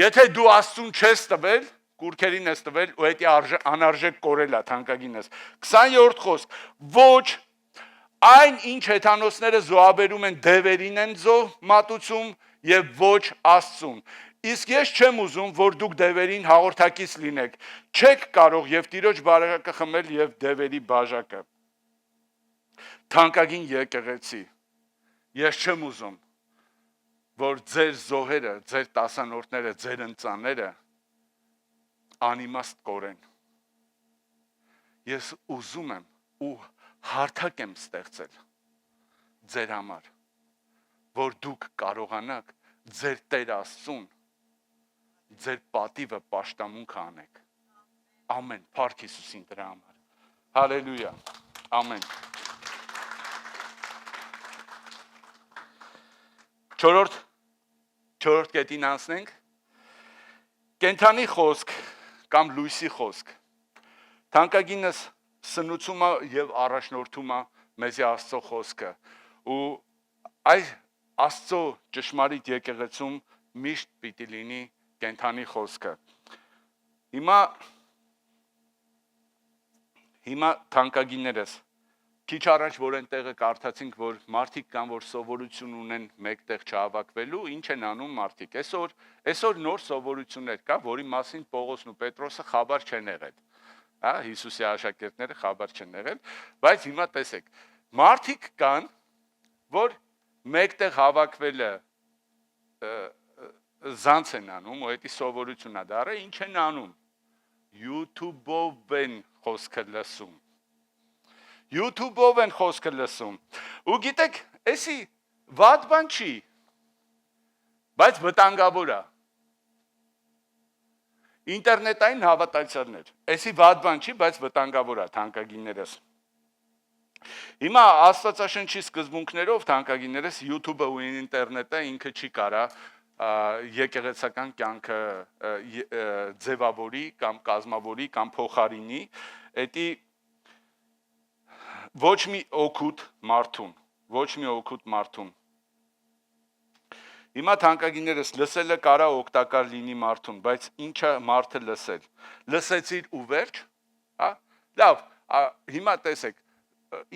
Եթե դու Աստծուն չես տվել, կուրքերին ես տվել, ու դա անարժեք կորել է թանկագինս։ 20-րդ խոսք։ Ոչ այն ինչ հեթանոսները զոհաբերում են դևերին են մատուցում եւ ոչ Աստծուն։ Իսկ ես չեմ ուզում, որ դուք դևերին հաղորդակից լինեք։ Չեք կարող եւ տիրոջ բարակը խմել եւ դևերի բաժակը։ Թանկագին եկեղեցի, ես չեմ ուզում, որ ձեր զոհերը, ձեր տասանորդները, ձեր ընծաները անիմաստ կորեն։ Ես ուզում եմ ու հարթակ եմ ստեղծել ձեր համար, որ դուք կարողանաք ձեր Տեր Աստծուն, ձեր պատիվը պաշտամունք անեք։ Ամեն, Փառք Հիսուսին դրա համար։ Հալելույա, ամեն։ Չորրորդ կետին անցնենք, կենթանի խոսք կամ լույսի խոսք, թանկագինս սնուցում է և առաջնորդում է մեզի Աստծո խոսքը ու այս Աստծո ճշմարիտ եկեղեցում միշտ պիտի լինի կենթանի խոսքը։ Հիմա թանկագիններս քիչ առաջ որ այնտեղը կարդացինք, որ մարդիկ կան, որ սովորություն ունեն մեկտեղ չհավաքվելու, ինչ են անում մարդիկ։ Այսօր նոր սովորություններ կա, որի մասին Պողոսն ու Պետրոսը խաբար չեն եղել։ Հա, Հիսուսի աշակերտները խաբար չեն եղել, բայց հիմա տեսեք, մարդիկ կան, որ մեկտեղ հավաքվելը զանց են անում, ու դա սովորություն է դառը, ինչ են անում։ YouTube-ով են խոսքը լսում։ YouTube-ով են խոսքը լսում։ Ու գիտեք, էսի վատ բան չի, բայց վտանգավոր է։ Ինտերնետային հավատացյալներ, էսի վատ բան չի, բայց վտանգավոր է, թանկագիններս։ Հիմա Աստվածաշնչի սկզբունքներով թանկագիններս YouTube-ը ու ինտերնետը ինքը չի կարա եկեղեցական կյանքը ձևավորի կամ կազմավորի կամ փոխարինի, դա ոչ մի օգուտ մարդուն։ Հիմա թանկագիններս լսելը կարա օգտակար լինի մարդուն, բայց ինչա մարդը լսել։ Լսեցիր ու վերջ, հա? Լավ, հիմա տեսեք,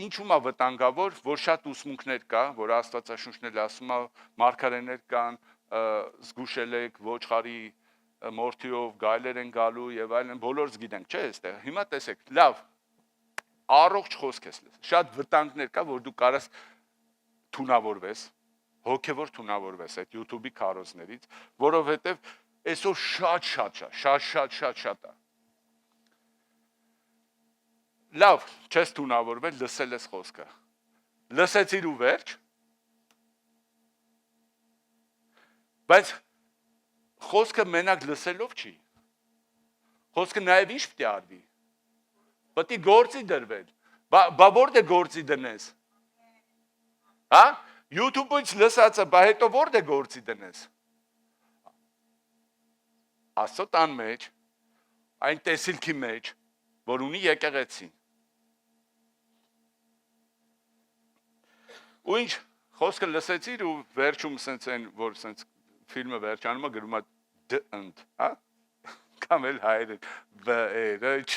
ինչու՞մ է վտանգավոր, որ շատ ուսմունքներ կա, որ Աստվածաշունչն էլ ասում է, մարգարեներ կան, զգուշել եք, ոչխարի մորթիով գայլեր են գալու եւ այլն, բոլորս գիտենք, չէ՞ այստեղ։ Հիմա տեսեք, լավ, առողջ խոսք ես լսել։ Շատ վտանգներ կա, որ դու կարաս թունավորվես, հոգևոր թունավորվես այդ YouTube-ի քարոզներից, որովհետեւ այսօր շատ է։ Լավ, չես թունավորվել, լսել ես խոսքը։ Լսեցիր ու վերջ։ Բայց խոսքը մենակ լսելով չի։ Խոսքը նաև ինչ պետք է արվի։ Պետք է գործի դրվել։ Բա որտե գործի դնես։ Հա? YouTube-ից լսածը, բա հետո որտե գործի դնես։ Աստծո տան մեջ, այն տեսիլքի մեջ, որ ունի եկեղեցին։ Ու ինչ, խոսքը լսեցիր ու վերջում սենց են, որ սենց ֆիլմը վերջանում է գրում է դընդ, հա? Կամ էլ հայերեն վերջ,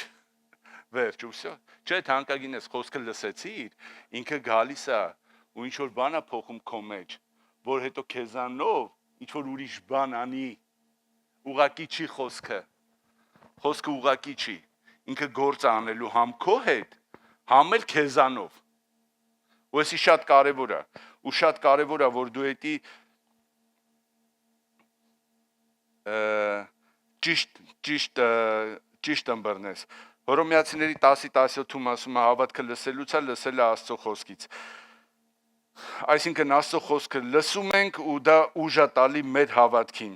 վերջ ու վсё։ Չէ, թանկագինես, խոսքը լսեցիր, ինքը գալիս է ու ինչ որ բան է փոխում քո մեջ, որ հետո քեզանով ինչ որ ուրիշ բան անի, ուղակի չի խոսքը։ Խոսքը ուղակի չի։ Ինքը գործ է անելու համ քո հետ, համ էլ քեզանով։ Ու էսի շատ կարևոր է, ու շատ կարևոր է, որ դու էդի ճիշտ ըմբռնես։ Հռոմեացիների 10:17-ում ասում է հավատքը լսելուց է, լսելը Աստծո խոսքից։ Այսինքն Աստծո խոսքը լսում ենք ու դա ուժ է տալի մեր հավատքին։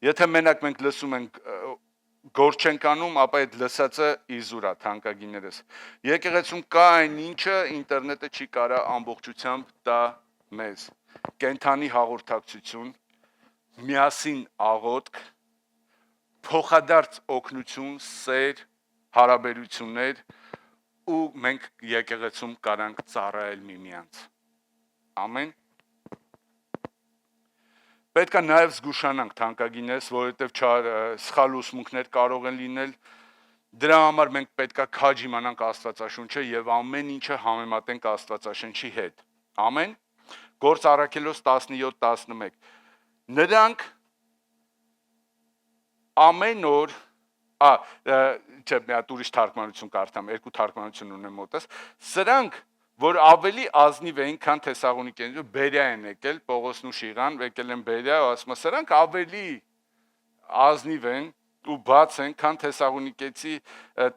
Եթե մենակ մենք լսում ենք գործ չենք անում, ապա այդ լսածը իզուր է, թանկագիններս։ Եկեղեցում կա այն ինչը ինտերնետը չի կարա ամբողջությամբ տա մեզ։ Կենթանի հաղորդակցություն, միասին աղոթք, փոխադարձ օգնություն, սեր, հարաբերություններ ու մենք եկեղեցում կարանք ծառայել միմյանց։ Ամեն։ Պետք է նաև զգուշանանք, թանկագինես, որովհետև սխալ ուսմունքներ կարող են լինել, դրա համար մենք պետք է քաջ իմանանք Աստվածաշունչը եւ ամեն ինչը համեմատենք Աստվածաշնչի հետ։ Ամեն։ Գործ առաքելոց 17:11։ Նրանք ամեն օր, չէ, մի հատ ուրիշ թարգմանություն կարդամ, երկու թարգմանություն ունեմ մոտս, սրանք որ ավելի ազնիվ էին, քան Թեսաղոնիկեները, Բերիա են եկել, Պողոսն ու Շիղան եկել են Բերիա, ու ասում են, սրանք ավելի ազնիվ են ու բաց են, քան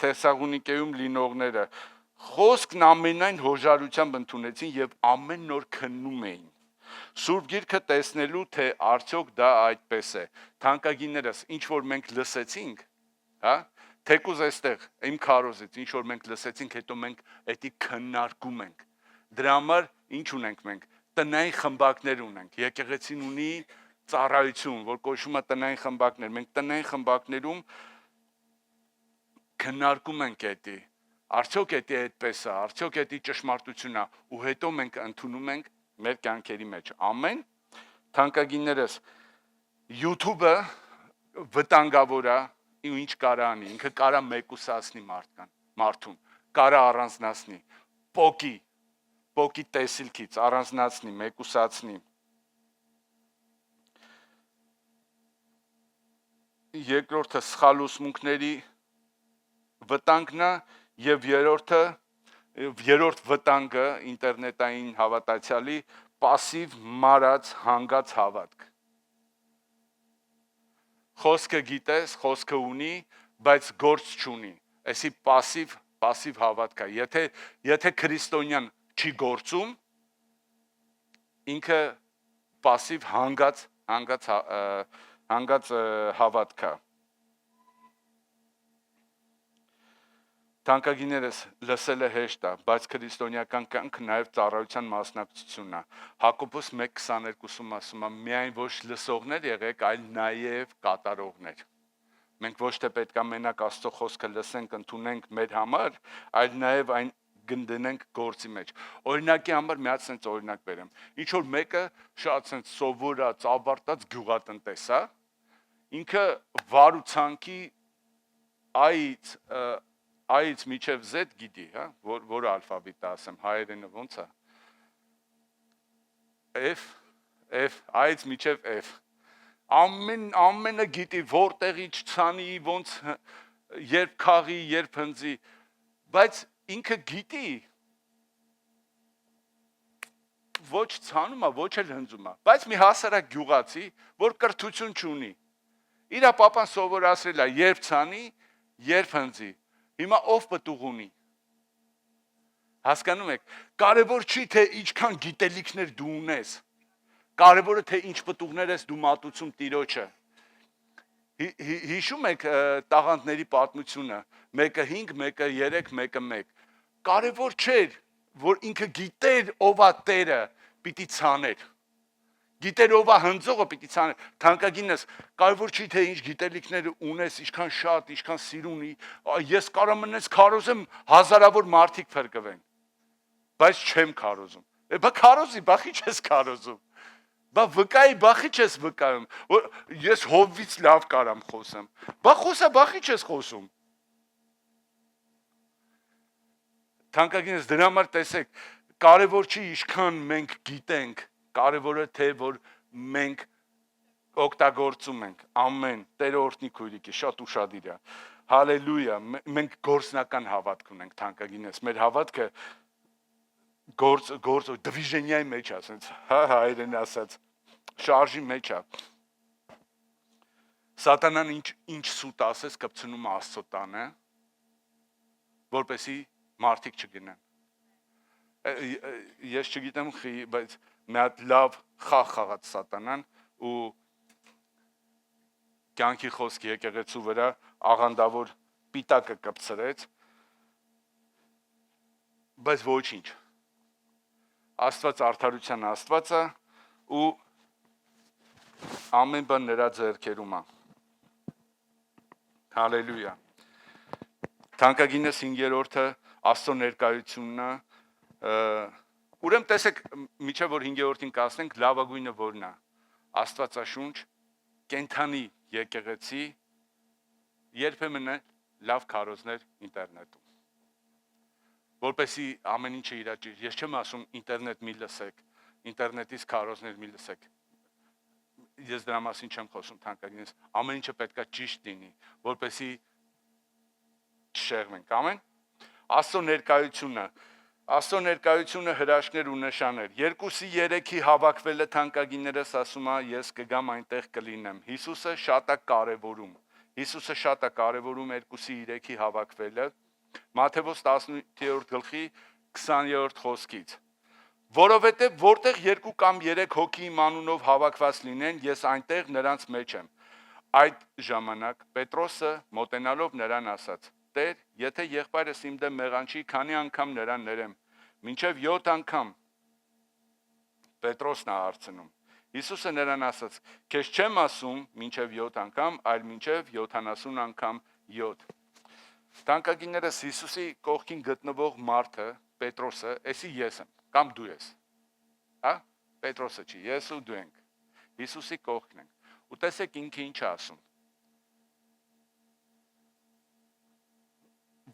Թեսաղոնիկեում լինողները։ Խոսքն ամենայն հոժարությամբ ընդունեցին եւ ամեն նոր քննում էին։ Սուրբ Գիրքը տեսնելու, թե արդյոք դա այդպես է։ Թանկագիններս, ինչ որ մենք լսեցինք, հա, թեկուզ այստեղ իմ քարոզից, ինչ որ մենք լսեցինք, հետո մենք էդի քննարկում ենք։ Դրա համար ինչ ունենք մենք։ Տնային խմբակներ ունենք։ Եկեղեցին ունի ծառայություն, որ կոչվում է տնային խմբակներ։ Մենք տնային խմբակներում քննարկում ենք էդի։ Արդյոք էդի այդպես է, արդյոք էդի ճշմարտությունն է, ու հետո մենք ընդունում ենք մեր կյանքերի մեջ։ Ամեն։ Թանկագիններս, YouTube-ը վտանգավոր է, ու ինչ կարա անի, ինքը կարա մեկուսացնի մարդուն, կարա առանձնացնի, պոկի տեսիլքից առանձնացնի, մեկուսացնի։ Երկրորդը սխալ ուսմունքների վտանգն է, եւ երրորդ վտանգը ինտերնետային հավատացյալի пассив մարած հանգած հավատք։ Խոսքը գիտես, խոսքը ունի, բայց գործ չունի։ Այսի пассив հավատք է։ Եթե քրիստոնյան չի գործում, ինքը пассив հանգած հավատք է։ Թանկագիներս, լսելը հեշտ է, բայց քրիստոնեական կյանքը նաև ծառայության մասնակցությունն է։ Հակոբոս 1:22-ում ասում է. միայն ոչ լսողներ եղեք, այլ նաև կատարողներ։ Մենք ոչ թե պետք է մենակ Աստծո խոսքը լսենք, ընդունենք մեր համար, այլ նաև այն գնդնենք գործի մեջ։ Օրինակի համար մի հատ sense օրինակ բերեմ։ Ինչ որ մեկը շատ sense սովորած, ավարտած գյուղատնտես է, ինքը վարուցանքի այից միջև Z գիտի, հա, որը ալֆաբետը ասեմ, հայերենը ոնց է։ F, այից միջև F։ Ամենը գիտի, որտեղից ցանի, ոնց երբ քաղի, երբ հնձի, բայց ինքը գիտի ոչ ցանում է, ոչ էլ հնձում է, բայց մի հասարակ գյուղացի, որ կրթություն չունի։ Իր պապան սովորացրել է երբ ցանի, երբ հնձի։ Հիմա ով պտուղ ունի։ Հասկանում եք, կարևոր չի թե ինչքան գիտելիքներ դու ունես, կարևորը թե ինչ պտուղներ ես դու մատուցում Տիրոջը։ Հիշում եք տաղանդների պատմությունը, մեկը 5, մեկը 3, մեկը 1։ Կարևոր չէր, որ ինքը գիտեր ով է Տերը, պիտի ցաներ։ Գիտեր ով է հնձողը, պիտի ցաներ։ Թանկագինս, կարևոր չի թե ինչ գիտելիքներ ունես, ինչքան շատ, ինչքան սիրունի, ես կարող մնաց քարոզեմ հազարավոր մարդիկ փրկվեն, բայց չեմ քարոզում։ Բա քարոզի, բա ի՞նչ ես քարոզում։ Բա վկայի, բա ի՞նչ ես վկայում, որ ես հովվից լավ կարամ խոսեմ։ Բա խոսա, բա ի՞նչ ես խոսում։ Թանկագինս, դրա համար տեսեք, կարևոր չի ինչքան մենք գիտենք, կարևորը թե որ մենք օգտագործում ենք։ Ամեն, Տերը օրհնի քույրիկի, շատ ուշադիր է։ Հալելույա, մենք գործնական հավատք ունենք, թանկագինս, մեր հավատքը գործ դվիժենիայի մեջ է, ասենց, հայերեն ասած, շարժի մեջ է։ Սատանան ինչ սուտ ասես կպցնում է Աստծո տանը, որպեսի մարդիկ չգնան։ Ես չգիտեմ, բայց մի հատ լավ խաղաց սատանան ու կյանքի խոսք եկեղեցու վրա աղանդավոր պիտակը կպցրեց, բայց ոչինչ։ Աստված արդարության Աստված է ու ամեն բան նրա ձեռքերում է։ Հալելույա։ Թանկագինս 5-րդը Աստծո ներկայությունն է։ Ուրեմն տեսեք, միջև որ 5-րդին կասենք, լավագույնը որն է։ Աստվածաշունչ, կենթանի եկեղեցի, երբեմն լավ քարոզներ ինտերնետում։ Որպեսի ամեն ինչը իր ճիշտ, ես չեմ ասում ինտերնետ մի լսեք, ինտերնետից քարոզներ մի լսեք։ Ես դրա մասին չեմ խոսում, թանկագինս, ամեն ինչը պետքա ճիշտ լինի, որպեսի չշեղվենք, ամեն։ Աստծո ներկայությունը հրաշքներ ու նշաններ։ 2-3-ի հավաքվելը թանկագիններս ասում է, ես կգամ այնտեղ կլինեմ։ Հիսուսը շատ է կարևորում 2-3-ի հավաքվելը։ Մատթեոս 18-20 խոսքից։ Որովհետև որտեղ 2 կամ 3 հոգի իմ անունով հավաքված լինեն, ես այնտեղ նրանց մեջ եմ։ Այդ ժամանակ Պետրոսը մոտենալով նրան ասաց. Տեր, եթե եղբայրս իմ դեմ մեղանչի, քանի անգամ նրան ներեմ, մինչև 7 անգամ։ Պետրոսն է հարցնում։ Հիսուսը նրան ասաց. քեզ չեմ ասում մինչև 7 անգամ, այլ մինչև 70 անգամ 7։ Տանկագիններս Հիսուսի կողքին գտնվող մարդը, Պետրոսը, էսի ես եմ, կամ դու ես, հա, Պետրոսը չի, ես ու դու ենք, Հիսուսի կողքն ենք, ու տեսեք ինքը ինչ ասում,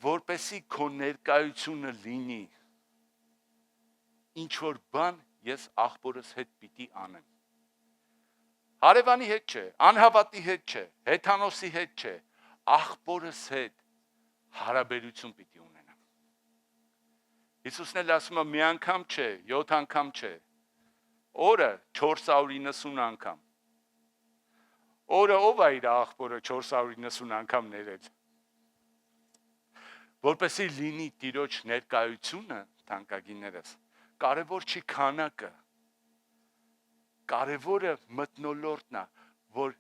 որպեսի քո ներկայությունը լինի, ինչ որ բան ես աղբորս հետ պիտի անեմ, հարևանի հետ չէ, անհավատի հետ չէ, հեթանոսի հետ չէ, աղբորս հետ հարաբերություն պիտի ունենամ, Հիսուսն էլ ասում է մի անգամ չէ, 7 անգամ չէ, օրը 490 անգամ, օրը ով է իր աղբորը 490 անգամ ներել, որպեսի լինի Տիրոջ ներկայությունը, թանկագիններս, կարևոր չի քանակը, կարևորը մթնոլորտն է, որ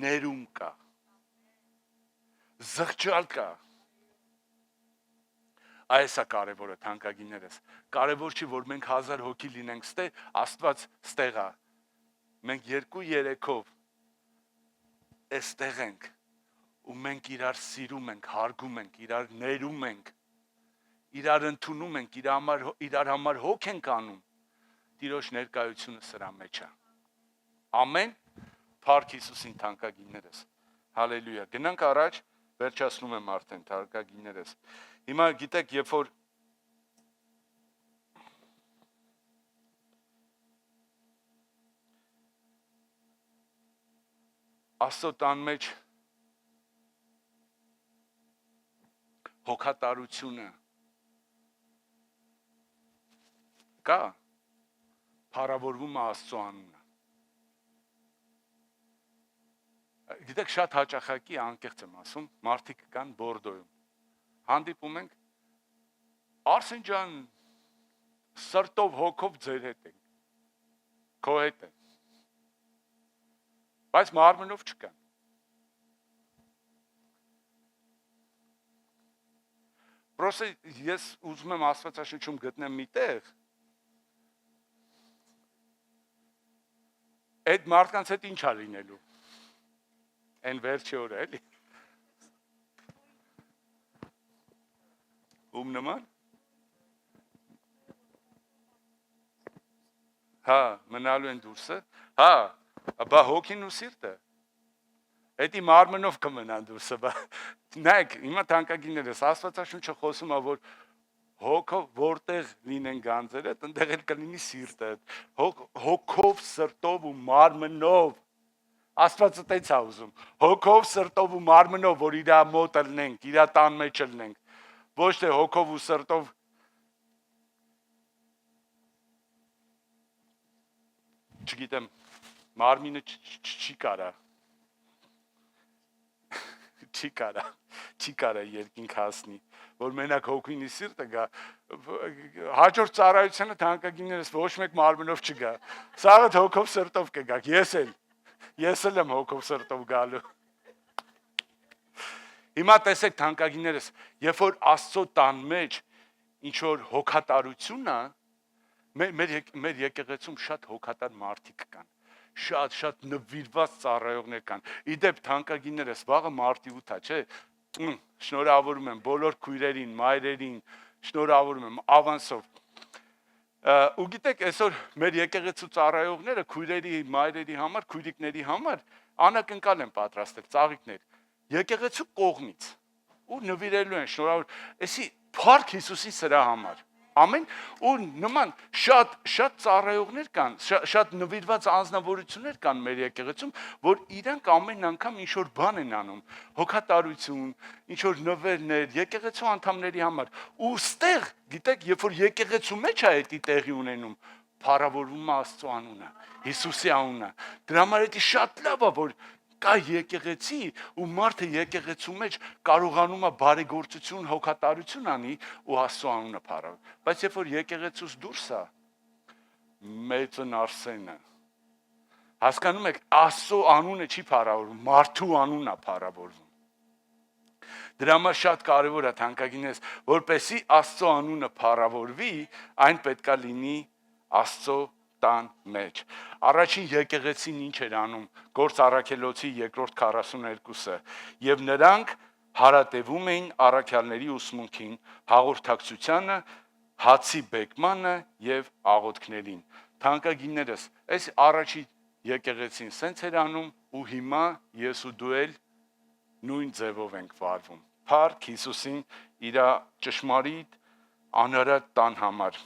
ներում կա, զղջալ կա, այս է կարևորը թանկագիններս, կարևոր չի, որ մենք 1000 հոգի լինենք ստե, Աստված ստեղ է, մենք 2-3-ով էստեղ ենք, ու մենք իրար սիրում ենք, հարգում ենք, իրար ներում ենք, իրար ընդունում ենք, իրար համար հոգ ենք անում, Տիրոջ ներկայությունը սրա մեջ է, ամեն, փառք Հիսուսին թանկագիններս, հալելույա, գնանք առաջ, վերջացնում եմ արդեն թանկագիններս, հիմա գիտեք, երբ որ Աստծո տան մեջ հոգատարությունը կա, փառավորվում է Աստծո անունը։ Գիտեք, շատ հաճախակի անկեղծ եմ ասում, մարդիկ կան Բորդոյում։ Հանդիպում ենք, Արսեն ջան, սրտով հոգով ձեր հետ ենք, քո հետ են, բայց մարմնով չկան։ Պրոստը ես ուզում եմ Աստվածաշնչում գտնեմ մի տեղ, այդ մարդկանց հետ ինչ է լինելու, են վերջի օրը էլի, ում նման, հա, մնալու են դուրսը, հա, բա հոգին ու սիրտը, էդի մարմնով կմնան դուրսը, նայք, հիմա թանկագիններս, Աստվածաշունչը խոսում է, որ հոգով որտեղ լինեն գանձերը, տնտեղ էլ կլինի սիրտը, հոգով, սրտով ու մարմնով, Աստվածը տեց է ուզում, հոգով, սրտով ու մարմնով, որ իրա մոտ լնենք, իրա տան մեջ լնենք, ոչ թե հոգով ու սրտով, չգիտեմ, մարմինը չի կարա, չի կարա երկինք հասնի, որ մենակ հոգինի սիրտը գա, հաջորդ ծառայությանը թանկագիններս ոչ մեկ մարմնով չգա, սաղդ հոգով սրտով կգաք, ես էլ եմ հոգով սրտով գալու, հիմա տեսեք թանկագիններս, երբ որ Աստծո տան մեջ ինչ-որ հոգատարություն է, մեր եկեղեցում շատ հոգատար մարդիկ կան, շատ նվիրված ծառայողներ կան, իդեպ թանկագիններս վաղը մարտի 8-ա, չէ, շնորհավորում եմ բոլոր քույրերին, մայրերին, շնորհավորում եմ ավանսով, ու գիտեք, այսօր մեր եկեղեցու ծառայողները քույրերի, մայրերի համար, քույրիկների համար անակնկալ են պատրաստել, ծաղիկներ, եկեղեցու կողմից, ու նվիրելու են, շնորհավոր, էսի փառք Հիսուսի սրա համար, ամեն, ու նման շատ ծառայողներ կան, շատ նվիրված անձնավորություններ կան մեր եկեղեցում, որ իրանք ամեն անգամ ինչ-որ բան են անում, հոգատարություն, ինչ-որ նվերներ, եկեղեցու անդամների համար, ու ստեղ, գիտեք, երբ որ եկեղեցու մեջ է էդի տեղի ունենում, փառավորվում է Աստծո անունը, Հիսուսի անունը, դրա համար էդի շատ լավ է, որ կա եկեղեցի ու մարդը եկեղեցու մեջ կարողանում է բարեգործություն, հոգատարություն անի ու Աստծո անունը փառավոր, բայց երբ որ եկեղեցուց դուրս է, մեծն Արսենը, հասկանում եք, Աստծո անունը չի փառավորվում, մարդու անունն է փառավորվում, դրա համար շատ կարևոր է թանկագինես, որպեսզի Աստծո անունը փառավորվի, այն պետք է լինի Աստծո տան մեջ, առաջին եկեղեցին ինչ էր անում, Գործ առաքելոցի 2-րդ 42-ը, և նրանք հարատևում էին առաքյալների ուսմունքին, հաղորդակցությանը, հացի բեկմանը եւ աղոթքներին։ Թանկագիններս, այս առաջի եկեղեցին սենց էր անում ու հիմա ես ու դու էլ նույն ձևով ենք վարվում։ Փառք Հիսուսին իր ճշմարիտ անարատ տան համար։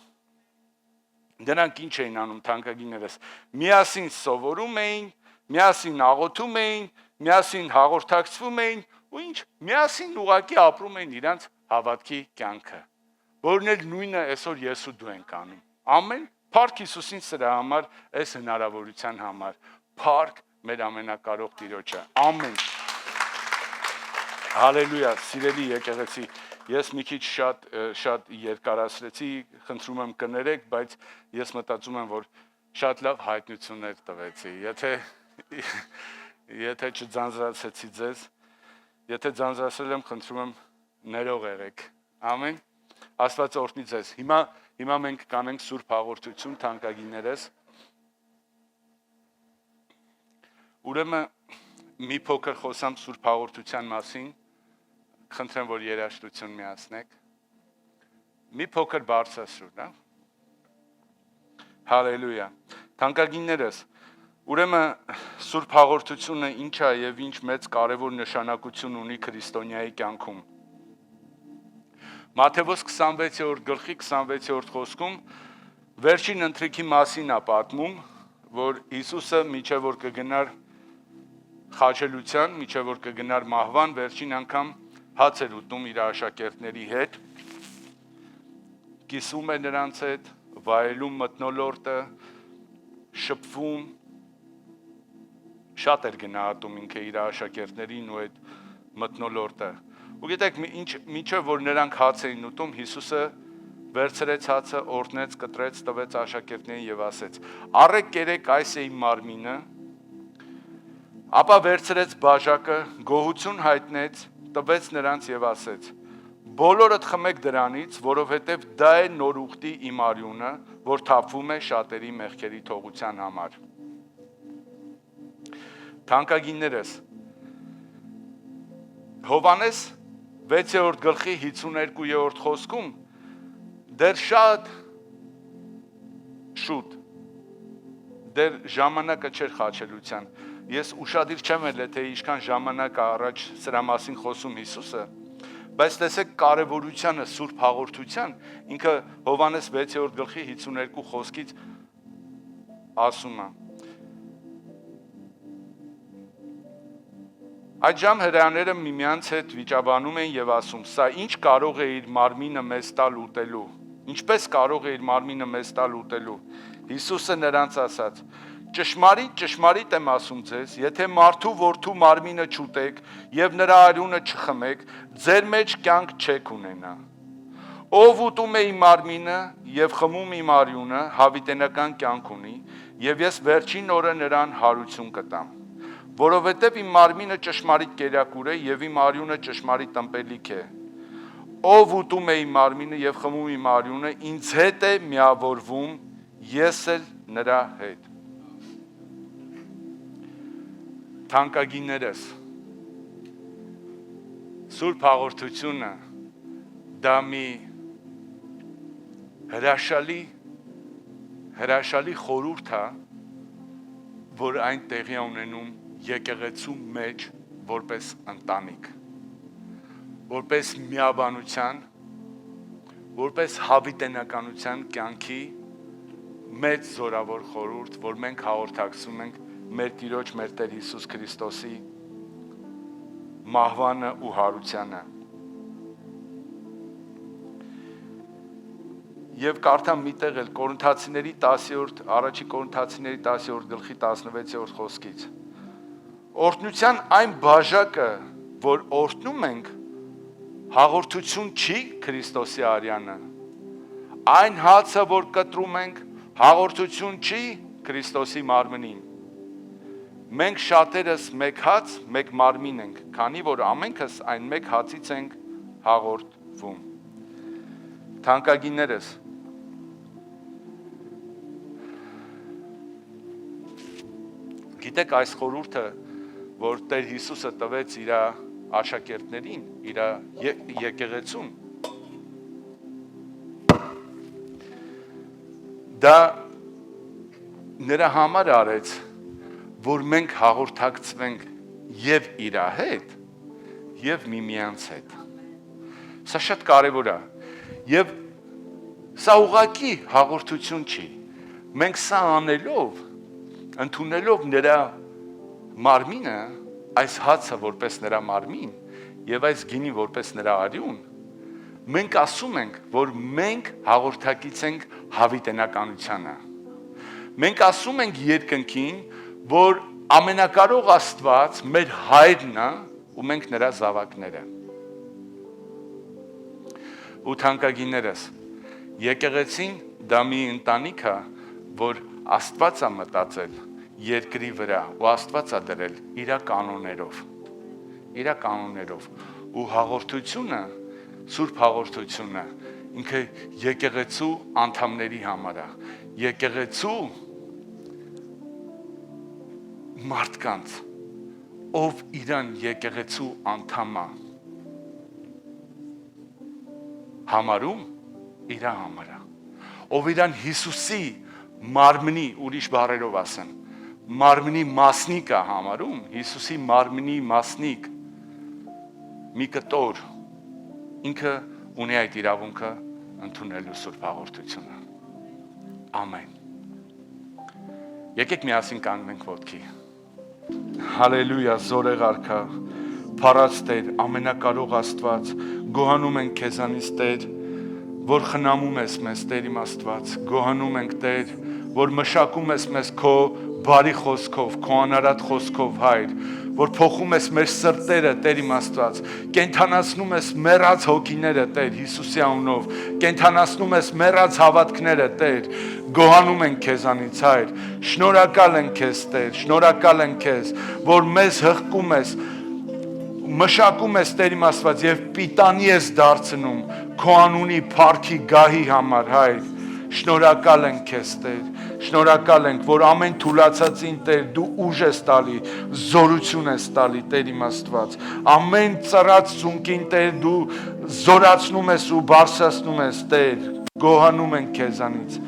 Դրանք ինչ էին անում թանկագիններս։ Միասին սովորում էին, միասին աղոթում էին, միասին հաղորդակցվում էին ու ինչ, միասին ուղակի ապրում էին իրանց հավատքի կյանքը, որն էլ նույնը այսօր ես ու դու ենք անում։ Ամեն, փառք Հիսուսին սրա համար, այս հնարավորության համար, փառք մեր ամենակարող Տիրոջը, ամեն։ Հալելույա, սիրելի եկեղեցի, ես մի քիչ շատ երկարացրեցի, խնդրում եմ կներեք, բայց ես մտածում եմ, որ շատ լավ հայտնություններ տվեցի, եթե չձանձրացեցի ձեզ, եթե ձանձրացրել եմ, խնդրում եմ ներող եղեք, ամեն, Աստված օրհնի ձեզ, հիմա մենք կանենք սուրբ հաղորդություն, թանկագիններս, ուրեմն մի փոքր խոսամ սուրբ հաղորդության մասին, խնդրեմ, որ երաժշտություն միացնեք, մի փոքր բարձրացրու, հալելույա, թանկագիններս, ուրեմն սուրբ հաղորդությունը ինչ է և ինչ մեծ կարևոր նշանակություն ունի քրիստոնյայի կյանքում։ Մատթեոս 26-րդ գլխի 26-րդ խոսքում վերջին ընթրիքի մասին է պատմում, որ Հիսուսը միջև որ կգնար խաչելության, միջև որ կգնար մահվան, վերջին անգամ հաց էր ուտում իր աշակերտների հետ, կիսում է նրանց հետ, վայելում մթնոլորտը, շփվում, շատ էր գնահատում ինքը իր աշակերտներին ու այդ մթնոլորտը։ Ու գիտեք, մինչև որ նրանք հաց էին ուտում, Հիսուսը վերցրեց հացը, օրհնեց, կտրեց, տվեց աշակերտներին եւ ասեց. «Առեք կերեք այս է իմ մարմինը», ապա վերցրեց բաժակը, գոհություն հայտնեց, տվեց նրանց եւ ասեց. «Բոլորդ խմեք դրանից, որովհետեւ դա է նոր ուխտի իմ արյունը, որ թափվում է շատերի մեղքերի թողության համար»։ Թանկագիններս, Հովհաննես 6-րդ գլխի 52-րդ խոսքում դեռ շատ շուտ, դեռ ժամանակը չէր խաչելության, ես ուշադիր չեմ էլ թե ինչքան ժամանակ առաջ սրա մասին խոսում Հիսուսը, բայց տեսեք կարևորությանը սուրբ հաղորդության, ինքը Հովհաննես 6-րդ գլխի 52 խոսքից ասում է. Այդժամ հրեաները միմյանց հետ վիճաբանում էին եւ ասում. «Սա ինչ կարող է իր մարմինը մեզ տալ ուտելու»։ Ինչպես կարող է իր մարմինը մեզ տալ ուտելու։ Հիսուսը նրանց ասաց. «Ճշմարիտ, ճշմարիտ եմ ասում ձեզ, եթե մարդու որդու մարմինը չուտեք եւ նրա արյունը չխմեք, ձեր մեջ կյանք չեք ունենա։ Ով ուտում է իմ մարմինը եւ խմում իմ արյունը, հավիտենական կյանք ունի, եւ ես վերջին օրը նրան հարություն կտամ։ Որովհետև իմ մարմինը ճշմարիտ կերակուր է եւ իմ արյունը ճշմարիտ ըմպելիք է։ Ով ուտում է իմ մարմինը եւ խմում իմ արյունը, ինձ հետ է միավորվում, ես էլ նրա հետ»։ Թանկագիններս, սուրբ հաղորդությունը դա մի հրաշալի խորհուրդ է, որ այն տեղի է ունենում եկեղեցու մեջ որպես ընտանիք, որպես միաբանության, որպես հավիտենականության կյանքի մեծ զորավոր խորհուրդ, որ մենք հաղորդակցում ենք մեր Տիրոջ, մեր Տեր Հիսուս Քրիստոսի մահվանը ու հարությանը։ Եվ կարդամ մի տեղ էլ Կորինթացիների 10-րդ, առաջի Կորինթացիների 10-րդ գլխի 16-րդ խոսքից։ Օրհնության այն բաժակը, որ օրհնում ենք, հաղորդություն չի Քրիստոսի արյանը։ Այն հացը, որ կտրում ենք, հաղորդություն չի Քրիստոսի մարմնին։ Մենք շատերս մեկ հաց, մեկ մարմին ենք, քանի որ ամենքս այն մեկ հացից ենք հաղորդվում։ Թանկագիններս, գիտեք այս խորհուրդը, որ Տեր Հիսուսը տվեց իր աշակերտներին, իր եկեղեցուն։ Դա նրա համար արեց, որ մենք հաղորդակցվենք եւ իր հետ, եւ միմյանց հետ։ Սա շատ կարևոր է։ Եվ սա ուղղակի հաղորդություն չի։ Մենք սա անելով, ընդունելով նրա մարմինը, այս հացը որպես նրա մարմին եւ այս գինին որպես նրա արյուն, մենք ասում ենք, որ մենք հաղորդակից ենք հավիտենականությանը։ Մենք ասում ենք երկնքին, որ ամենակարող Աստված մեր հայրն է ու մենք նրա զավակները։ Ու թանկագիններս, եկեղեցին դա մի ընտանիք է, որ Աստված է մտածել երկրի վրա ու Աստված է դրել իր կանոններով ու հաղորդությունը, սուրբ հաղորդությունը ինքը եկեղեցու անդամների համար է, եկեղեցու մարդկանց, ով իրան եկեղեցու անդամ է համարում, իրա համար է, ով իրան Հիսուսի մարմնի, ուրիշ բառերով ասեմ, մարմնի մասնիկ է համարում, Հիսուսի մարմնի մասնիկ, մի կտոր, ինքը ունի այդ իրավունքը ընդունելու սուրբ հաղորդությունը։ Ամեն։ Եկեք միասին կանգնենք ոտքի։ Հալելույա, զորեղ արքա, փառած Տեր, ամենակարող Աստված, գոհանում ենք քեզանից Տեր, որ խնամում ես մեզ Տեր իմ Աստված, գոհանում ենք Տեր, որ մշակում ես մեզ քո բարի խոսքով, քո անարատ խոսքով, Հայր, որ փոխում ես մեր սրտերը, Տեր իմ Աստված, կենթանացնում ես մեռած հոգիները, Տեր, Հիսուսի անունով, կենթանացնում ես մեռած հավատքները, Տեր, գոհանում ենք քեզանից, Հայր, շնորհակալ ենք քեզ, Տեր, շնորհակալ ենք քեզ, որ մեզ հղկում ես, մշակում ես Տեր իմ Աստված եւ պիտանի ես դարձնում քո անունի փառքի գահի համար, Հայր, շնորհակալ ենք քեզ, Տեր, շնորհակալ ենք, որ ամեն թուլացածին Տեր դու ուժ ես տալի, զորություն ես տալի, Տեր իմ Աստված, ամեն ծռած ծունկին Տեր դու զորացնում ես ու բարձրացնում ես, Տեր, գոհանում ենք քեզանից,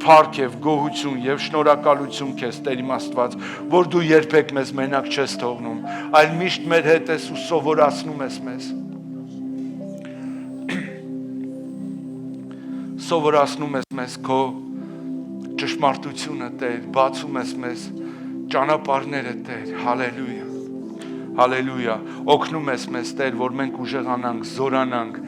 փառք եւ գոհություն եւ շնորհակալություն քեզ, Տեր իմ Աստված, որ դու երբեք մեզ մենակ չես թողնում, այլ միշտ մեր հետ ես ու սովորացնում ես մեզ, սովորացնում ես մեզ քո ճշմարտությունը, Տեր, բացում ես մեզ ճանապարհները, Տեր, հալելույա, հալելույա, օգնում ես մեզ, Տեր, որ մենք ուժեղանանք, զորանանք,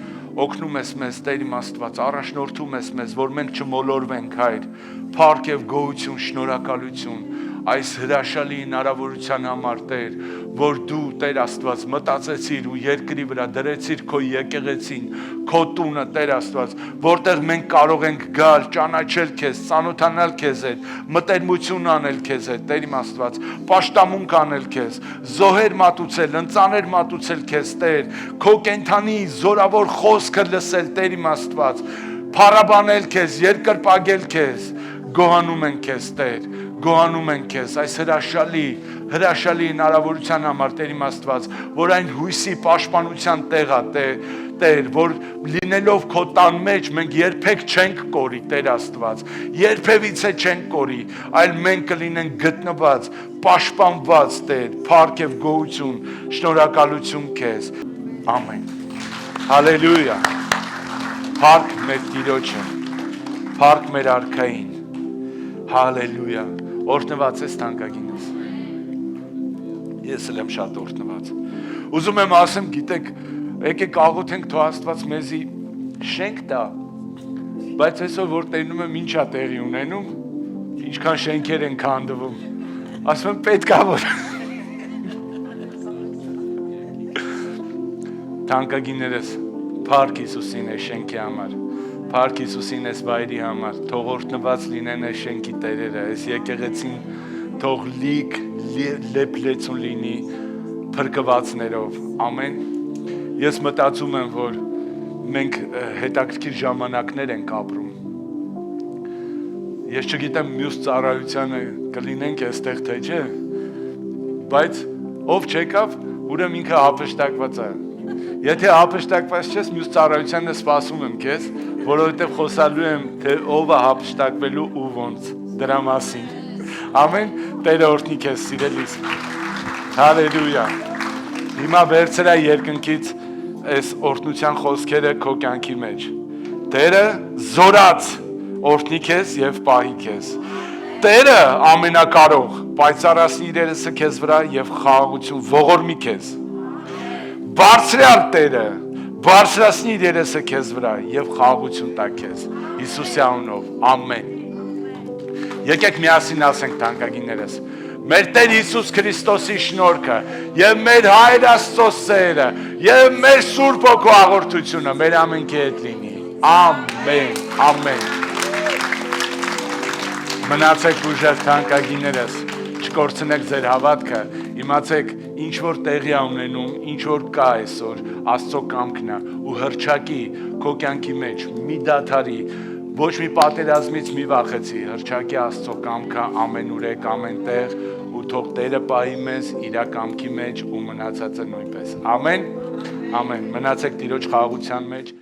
օգնում ես մեզ, Տեր իմ Աստված, առաջնորդում ես մեզ, որ մենք չմոլորվենք, Հայր, փառք եւ գոհություն, շնորհակալություն, այս հրաշալի հնարավորության համար, Տեր, որ դու, Տեր Աստված, մտածեցիր ու երկրի վրա դրեցիր քո եկեղեցին, քո տունը, Տեր Աստված, որտեղ մենք կարող ենք գալ, ճանաչել քեզ, ծանոթանալ քեզ հետ, մտերմություն անել քեզ հետ, Տեր իմ Աստված, պաշտամունք անել քեզ, զոհեր մատուցել, ընծաներ մատուցել քեզ, Տեր, քո կենթանի զորավոր խոսքը լսել, Տեր իմ Աստված, փառաբանել քեզ, երկրպագել քեզ, գոհանում ենք քեզ, Տեր, գոհանում ենք քեզ այս հրաշալի հնարավորության համար, Տեր իմ Աստված, որ այն հույսի պաշտպանության տեղ է, Տեր, որ լինելով քո տան մեջ մենք երբեք չենք կորի, Տեր Աստված, երբևիցե չենք կորի, այլ մենք կլինենք գտնված, պաշտպանված, Տեր, փառք եւ գոհություն, շնորհակալություն քեզ։ Ամեն։ Հալելույա։ Փառք մեր Տիրոջը, փառք մեր Արքային։ Հալելույա, օրհնված ես թանկագինս, ես էլ եմ շատ օրհնված, ուզում եմ ասեմ, գիտեք, եկեք աղոթենք, թող Աստված մեզի շենք տա, բայց այսօր որ տենում եմ ինչ է տեղի ունենում, ինչքան շենքեր են քանդվում, ասում եմ պետք է որ թանկագիններս, փառք Հիսուսին է շենքի համար, փառք Հիսուսին ես վայրի համար, թող օրհնված լինեն այս շենքի տերերը, այս եկեղեցին թող լիք լեփլեցուն լինի փրկվածներով, ամեն։ Ես մտածում եմ, որ մենք հետաքրքիր ժամանակներ ենք ապրում։ Ես չգիտեմ մյուս ծառայությանը կլինենք այստեղ թե չէ, բայց ով չեկավ, ուրեմն ինքը հափշտակված է։ Եթե հափշտակված չես, մյուս ծառայությանը սպասում եմ քեզ, որովհետև խոսալու եմ, թե ով է հափշտակվելու ու ոնց դրա մասին։ Ամեն, Տերը օրհնի քեզ, սիրելիս։ Հալելույա։ Հիմա վերցրա երկնքից այս օրհնության խոսքերը քո կյանքի մեջ։ Տերը զորաց օրհնի քեզ եւ պահի քեզ։ Տերը ամենակարող, պայծառացնի իր երեսը քեզ վրա եւ խաղաղություն ողորմի քեզ։ Բարձրյալ Տերը բարձրացնի իր երեսը քեզ վրա եւ խաղաղություն տա քեզ։ Հիսուսի անունով, ամեն։ Եկեք միասին ասենք թանկագիններս։ Մեր Տեր Հիսուս Քրիստոսի շնորհքը եւ մեր Հայր Աստծո սերը եւ մեր Սուրբ Հոգու աղոթությունը մեր ամենքի հետ լինի։ Ամեն, ամեն։ Մնացեք ուժեղ թանկագիններս, չկորցնեք ձեր հավատքը, իմացեք ինչ որ տեղի է ունենում, ինչ որ կա այսօր, Աստծո կամքն է ու հրճակի քո կյանքի մեջ, մի դադարի, ոչ մի պատերազմից մի վախեցի, հրճակի Աստծո կամքը ամենուրեք, ամենտեղ ու թող Տերը պահի մեզ իր կամքի մեջ ու մնացածը նույնպես։ Ամեն, ամեն, մնացեք Տիրոջ խաղաղության մեջ։